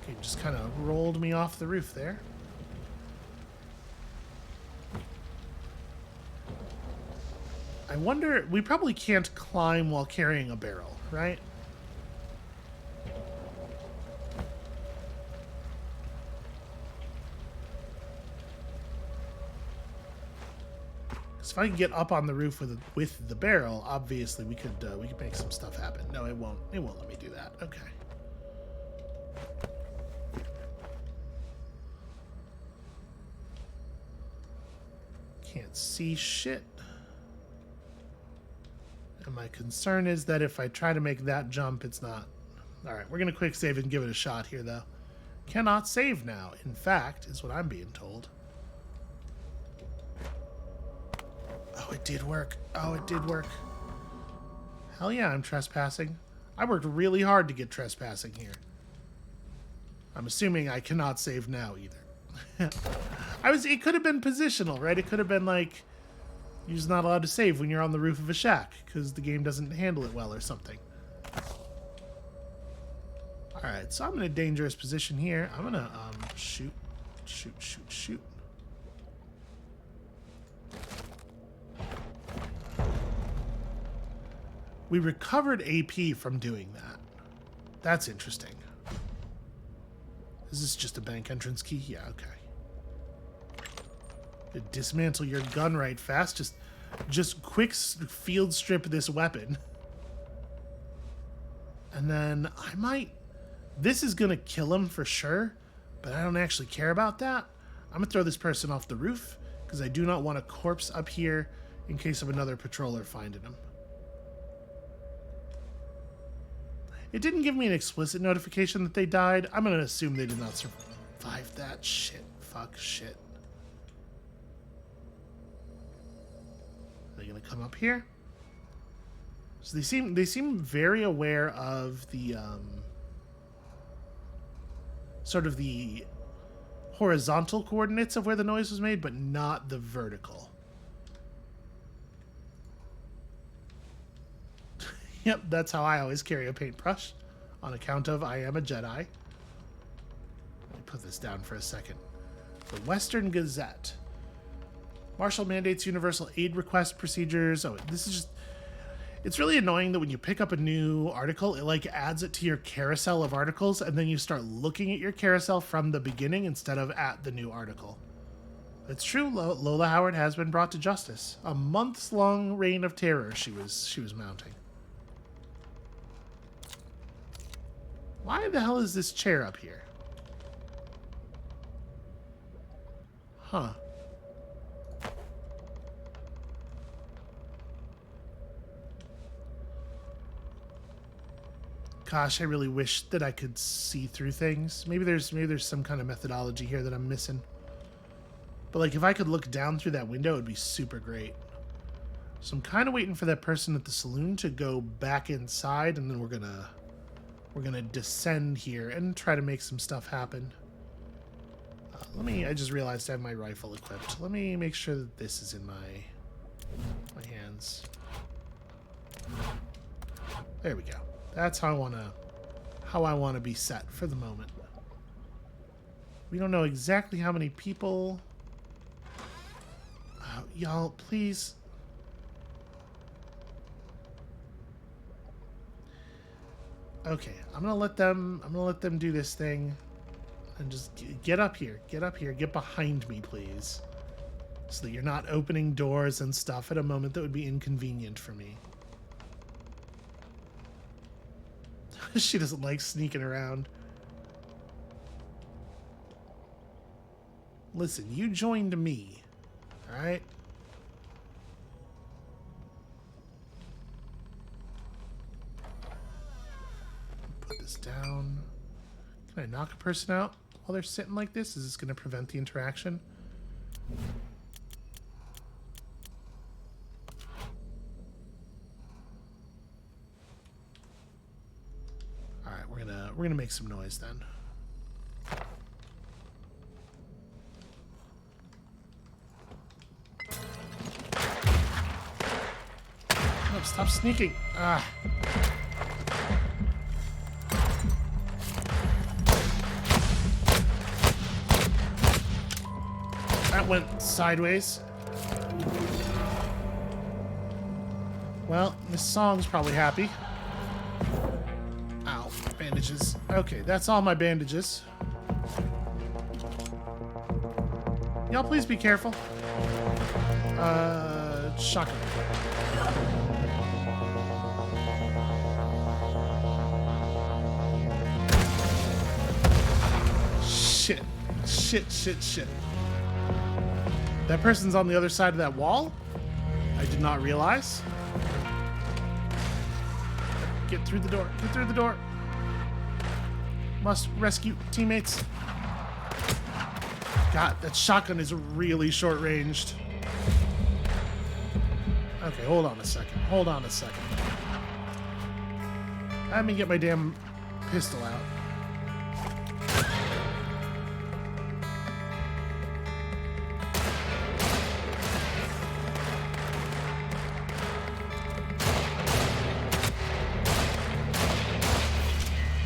okay, just kind of rolled me off the roof there. I wonder, we probably can't climb while carrying a barrel, right? Because if I could get up on the roof with the barrel, obviously we could make some stuff happen. No, it won't let me do that. Okay. Can't see shit. And my concern is that if I try to make that jump, it's not. Alright, we're going to quick save and give it a shot here, though. Cannot save now, in fact, is what I'm being told. Oh, it did work. Oh, it did work. Hell yeah, I'm trespassing. I worked really hard to get trespassing here. I'm assuming I cannot save now, either. It could have been positional, right? It could have been like... You're just not allowed to save when you're on the roof of a shack because the game doesn't handle it well or something. Alright, so I'm in a dangerous position here. I'm gonna shoot. We recovered AP from doing that. That's interesting. Is this just a bank entrance key? Yeah, okay. Dismantle your gun right fast. Just quick field strip this weapon. And then I might... This is going to kill him for sure, but I don't actually care about that. I'm going to throw this person off the roof because I do not want a corpse up here in case of another patroller finding him. It didn't give me an explicit notification that they died. I'm going to assume they did not survive that. Shit. Fuck. Shit. Are they going to come up here? So they seem very aware of the sort of the horizontal coordinates of where the noise was made, but not the vertical. Yep, that's how I always carry a paintbrush, on account of I am a Jedi. Let me put this down for a second. The Western Gazette. Marshal mandates universal aid request procedures. Oh, this is just... It's really annoying that when you pick up a new article, it like adds it to your carousel of articles, and then you start looking at your carousel from the beginning instead of at the new article. It's true, Lola Howard has been brought to justice. A months-long reign of terror she was mounting. Why the hell is this chair up here? Huh. Gosh, I really wish that I could see through things. Maybe there's some kind of methodology here that I'm missing. But like if I could look down through that window, it would be super great. So I'm kind of waiting for that person at the saloon to go back inside, and then we're gonna descend here and try to make some stuff happen. I just realized I have my rifle equipped. Let me make sure that this is in my hands. There we go. That's how I wanna be set for the moment. We don't know exactly how many people. Y'all, please. Okay, I'm gonna let them do this thing, and just get up here, get behind me, please, so that you're not opening doors and stuff at a moment that would be inconvenient for me. She doesn't like sneaking around. Listen, you joined me, all right? Put this down. Can I knock a person out while they're sitting like this? Is this going to prevent the interaction? All right, we're gonna make some noise then. No, stop sneaking. Ah. That went sideways. Well, Miss Song's probably happy. Ow, bandages. Okay, that's all my bandages. Y'all please be careful. Shotgun. Shit. Shit. That person's on the other side of that wall? I did not realize. Get through the door. Get through the door. Must rescue teammates. God, that shotgun is really short-ranged. Okay, hold on a second. Let me get my damn pistol out.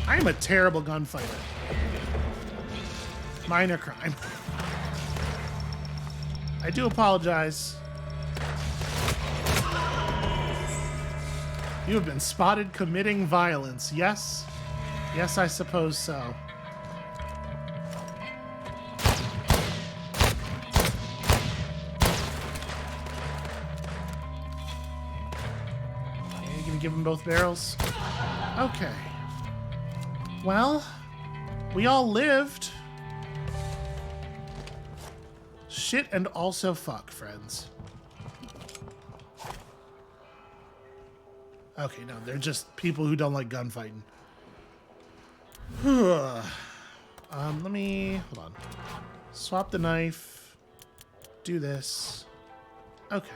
I'm a terrible gunfighter. Minor crime. I do apologize. You have been spotted committing violence. Yes? Yes, I suppose so. Okay, you gonna give him both barrels? Okay. Well, we all lived. Shit and also fuck, friends. Okay, no, they're just people who don't like gunfighting. Let me... Hold on. Swap the knife. Do this. Okay.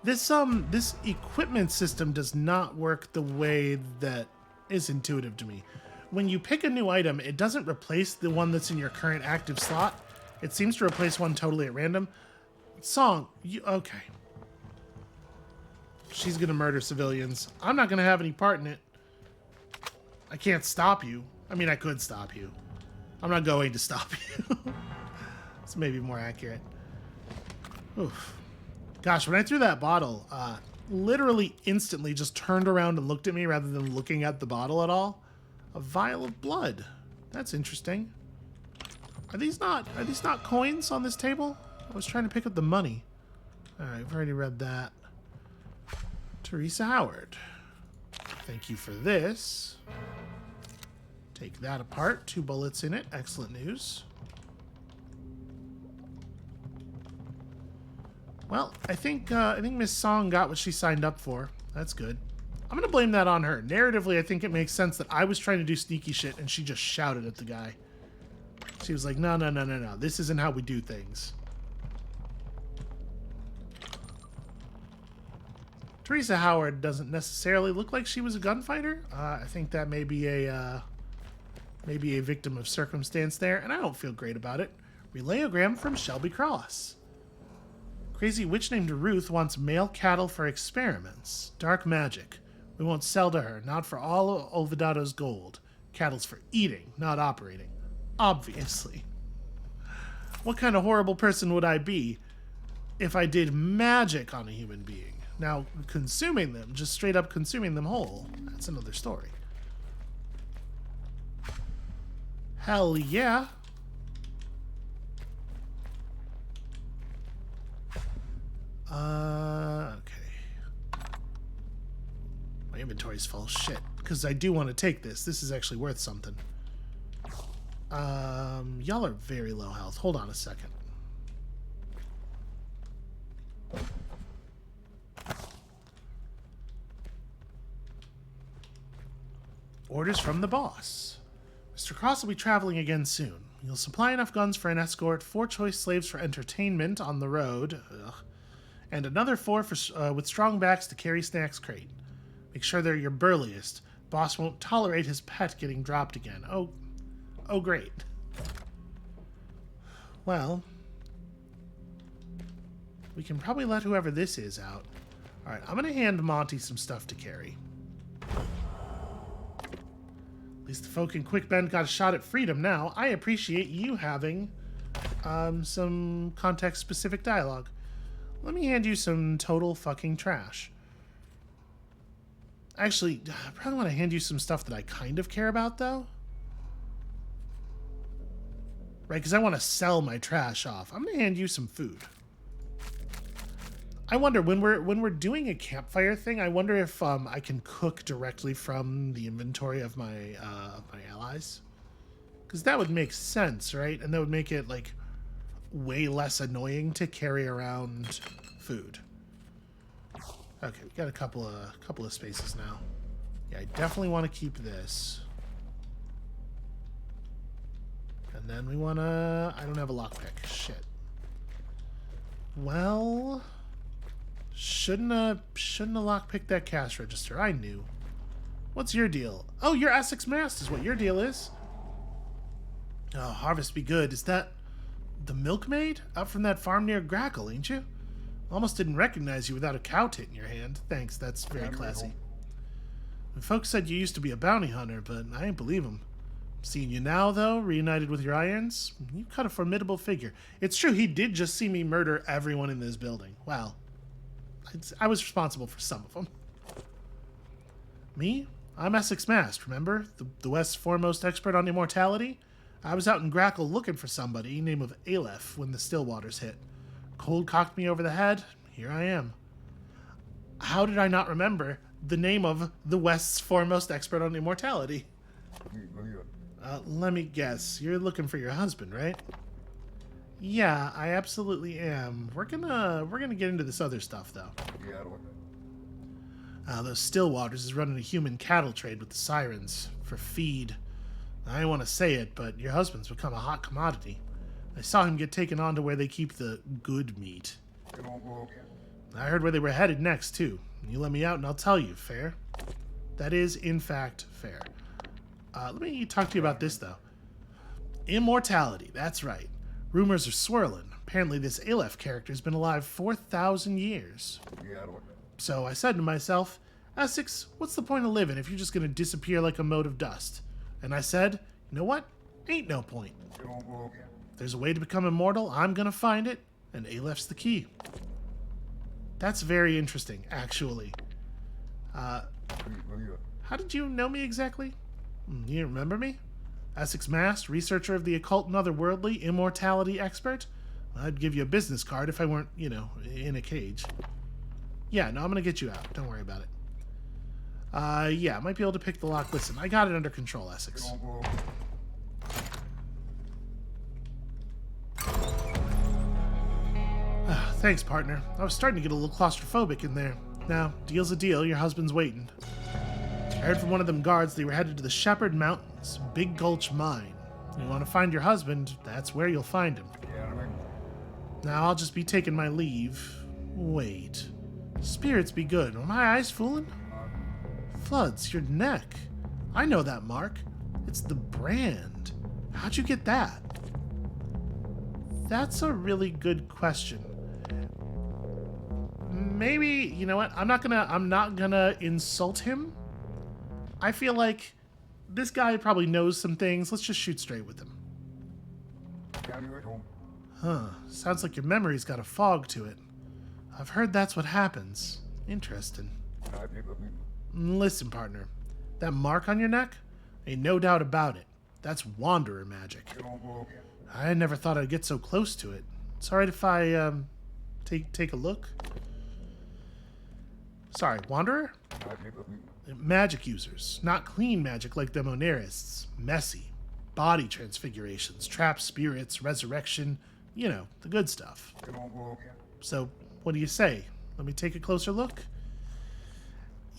This equipment system does not work the way that is intuitive to me. When you pick a new item, it doesn't replace the one that's in your current active slot. It seems to replace one totally at random. Song, okay. She's gonna murder civilians. I'm not gonna have any part in it. I can't stop you. I mean, I could stop you. I'm not going to stop you. It's maybe more accurate. Oof. Gosh, when I threw that bottle, literally instantly just turned around and looked at me rather than looking at the bottle at all. A vial of blood. That's interesting. Are these not coins on this table? I was trying to pick up the money. Alright, I've already read that. Teresa Howard. Thank you for this. Take that apart. 2 bullets in it. Excellent news. Well, I think Miss Song got what she signed up for. That's good. I'm gonna blame that on her. Narratively, I think it makes sense that I was trying to do sneaky shit and she just shouted at the guy. She was like, no, no, no, no, no. This isn't how we do things. Teresa Howard doesn't necessarily look like she was a gunfighter. I think that may be a victim of circumstance there, and I don't feel great about it. Relayogram from Shelby Cross. Crazy witch named Ruth wants male cattle for experiments. Dark magic. We won't sell to her, not for all Olvidado's gold. Cattle's for eating, not operating. Obviously. What kind of horrible person would I be if I did magic on a human being? Now, consuming them, just straight up consuming them whole, that's another story. Hell yeah. Okay. My inventory's full. Shit. Because I do want to take this. This is actually worth something. Y'all are very low health. Hold on a second. Orders from the boss. Mr. Cross will be traveling again soon. You'll supply enough guns for an escort, 4 choice slaves for entertainment on the road, and another 4 for, with strong backs to carry Snack's crate. Make sure they're your burliest. Boss won't tolerate his pet getting dropped again. Oh great. Well, we can probably let whoever this is out. Alright, I'm gonna hand Monty some stuff to carry. At least the folk in Quick Bend got a shot at freedom now. I appreciate you having some context-specific dialogue. Let me hand you some total fucking trash. Actually, I probably want to hand you some stuff that I kind of care about, though. Right, because I want to sell my trash off. I'm going to hand you some food. I wonder, when we're doing a campfire thing, I wonder if I can cook directly from the inventory of my allies. Because that would make sense, right? And that would make it, like, way less annoying to carry around food. Okay, we got a couple of spaces now. Yeah, I definitely want to keep this. And then we want to... I don't have a lockpick. Shit. Well... Shouldn't have lockpicked that cash register. I knew. What's your deal? Oh, you're Essex Mast is what your deal is. Oh, harvest be good. Is that the milkmaid? Out from that farm near Grackle, ain't you? Almost didn't recognize you without a cow tit in your hand. Thanks, that's very classy. And folks said you used to be a bounty hunter, but I ain't believe 'em. Seeing you now, though, reunited with your irons, you cut a formidable figure. It's true, he did just see me murder everyone in this building. Wow. I was responsible for some of them. Me? I'm Essex Mast, remember? The West's foremost expert on immortality? I was out in Grackle looking for somebody, name of Aleph, when the Stillwaters hit. Cold cocked me over the head. Here I am. How did I not remember the name of the West's foremost expert on immortality? Let me guess. You're looking for your husband, right? Yeah, I absolutely am. We're gonna get into this other stuff, though. Those Stillwaters is running a human cattle trade with the Sirens for feed. I don't want to say it, but your husband's become a hot commodity. I saw him get taken on to where they keep the good meat. I heard where they were headed next, too. You let me out and I'll tell you. Fair? That is, in fact, fair. Let me talk to you about this, though. Immortality, that's right. Rumors are swirling. Apparently this Aleph character's been alive 4,000 years. So I said to myself, Essex, what's the point of living if you're just going to disappear like a mote of dust? And I said, you know what? Ain't no point. If there's a way to become immortal, I'm going to find it, and Aleph's the key. That's very interesting, actually. How did you know me exactly? You remember me? Essex Mast, researcher of the occult and otherworldly, immortality expert? I'd give you a business card if I weren't, you know, in a cage. Yeah, no, I'm gonna get you out. Don't worry about it. Yeah, I might be able to pick the lock. Listen, I got it under control, Essex. Thanks, partner. I was starting to get a little claustrophobic in there. Now, deal's a deal. Your husband's waiting. I heard from one of them guards they were headed to the Shepherd Mountains, Big Gulch Mine. You want to find your husband, that's where you'll find him. Now, I'll just be taking my leave. Wait. Spirits be good. Are my eyes fooling? Floods, your neck. I know that mark. It's the brand. How'd you get that? That's a really good question. Maybe, you know what? I'm not gonna insult him. I feel like this guy probably knows some things. Let's just shoot straight with him. Huh. Sounds like your memory's got a fog to it. I've heard that's what happens. Interesting. Listen, partner. That mark on your neck? Ain't no doubt about it. That's Wanderer magic. I never thought I'd get so close to it. It's alright if I, take a look? Sorry, Wanderer? Magic users. Not clean magic like them Onerists. Messy. Body transfigurations, trapped spirits, resurrection. You know, the good stuff. So, what do you say? Let me take a closer look?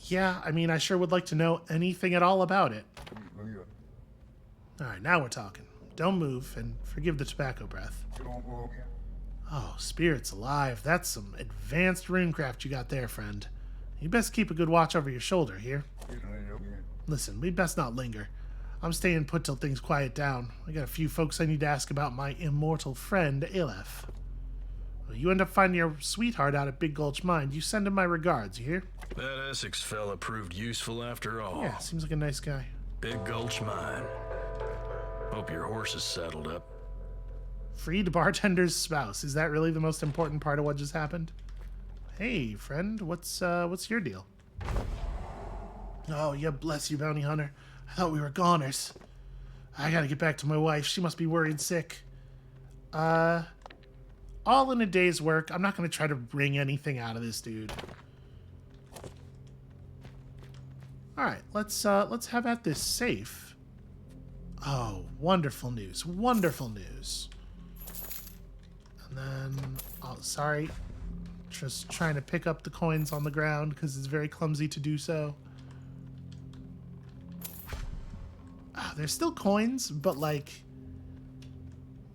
Yeah, I mean, I sure would like to know anything at all about it. Alright, now we're talking. Don't move, and forgive the tobacco breath. Oh, spirits alive. That's some advanced runecraft you got there, friend. You best keep a good watch over your shoulder here. Listen, we'd best not linger. I'm staying put till things quiet down. I got a few folks I need to ask about my immortal friend, Aleph. Well, you end up finding your sweetheart out at Big Gulch Mine. You send him my regards, you hear? That Essex fella proved useful after all. Yeah, seems like a nice guy. Big Gulch Mine. Hope your horse is saddled up. Freed bartender's spouse. Is that really the most important part of what just happened? Hey, friend, what's your deal? Oh, yeah, bless you, bounty hunter. I thought we were goners. I gotta get back to my wife. She must be worried sick. All in a day's work. I'm not gonna try to wring anything out of this dude. Alright, let's have at this safe. Oh, wonderful news. Wonderful news. And then, oh, sorry. Just trying to pick up the coins on the ground because it's very clumsy to do so. There's still coins, but like,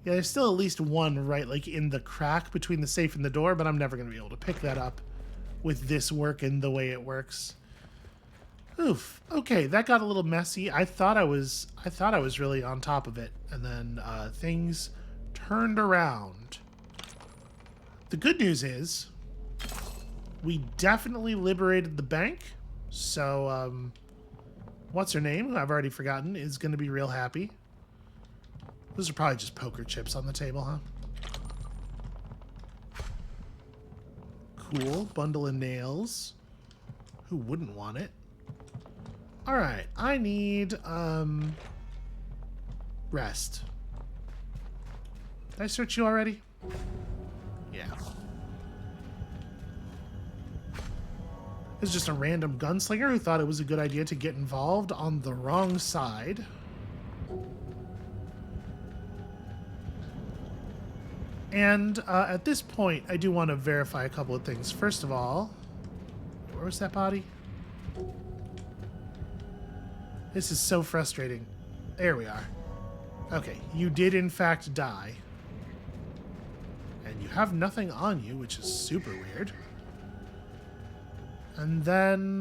yeah, there's still at least one right like in the crack between the safe and the door, but I'm never going to be able to pick that up with this working the way it works. Oof. Okay, that got a little messy. I thought I was really on top of it, and then things turned around. The good news is we definitely liberated the bank. So what's her name, who I've already forgotten, is going to be real happy. Those are probably just poker chips on the table, huh? Cool. Bundle of nails. Who wouldn't want it? Alright, I need, rest. Did I search you already? Yeah. It's just a random gunslinger who thought it was a good idea to get involved on the wrong side. And at this point, I do want to verify a couple of things. First of all, where was that body? This is so frustrating. There we are. Okay, you did in fact die. And you have nothing on you, which is super weird. And then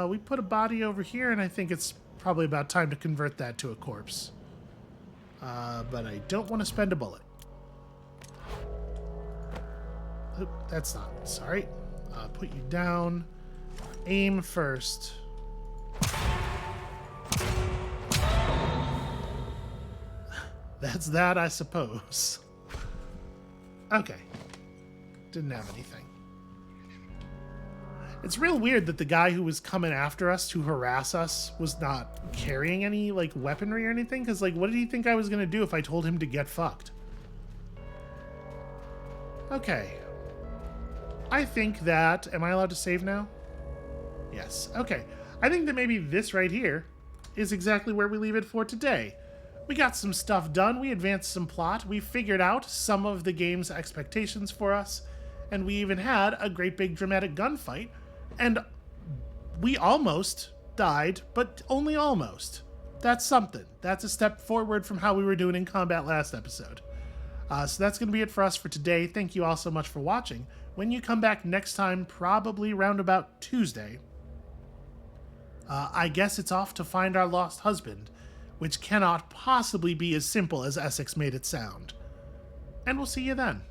we put a body over here, and I think it's probably about time to convert that to a corpse. But I don't want to spend a bullet. Oop, that's not. Sorry. Put you down. Aim first. That's that, I suppose. Okay. Didn't have anything. It's real weird that the guy who was coming after us to harass us was not carrying any, like, weaponry or anything. Because, like, what did he think I was going to do if I told him to get fucked? Okay. I think that... Am I allowed to save now? Yes. Okay. I think that maybe this right here is exactly where we leave it for today. We got some stuff done. We advanced some plot. We figured out some of the game's expectations for us. And we even had a great big dramatic gunfight. And we almost died, but only almost. That's something. That's a step forward from how we were doing in combat last episode. So that's going to be it for us for today. Thank you all so much for watching. When you come back next time, probably round about Tuesday, I guess it's off to find our lost husband, which cannot possibly be as simple as Essex made it sound. And we'll see you then.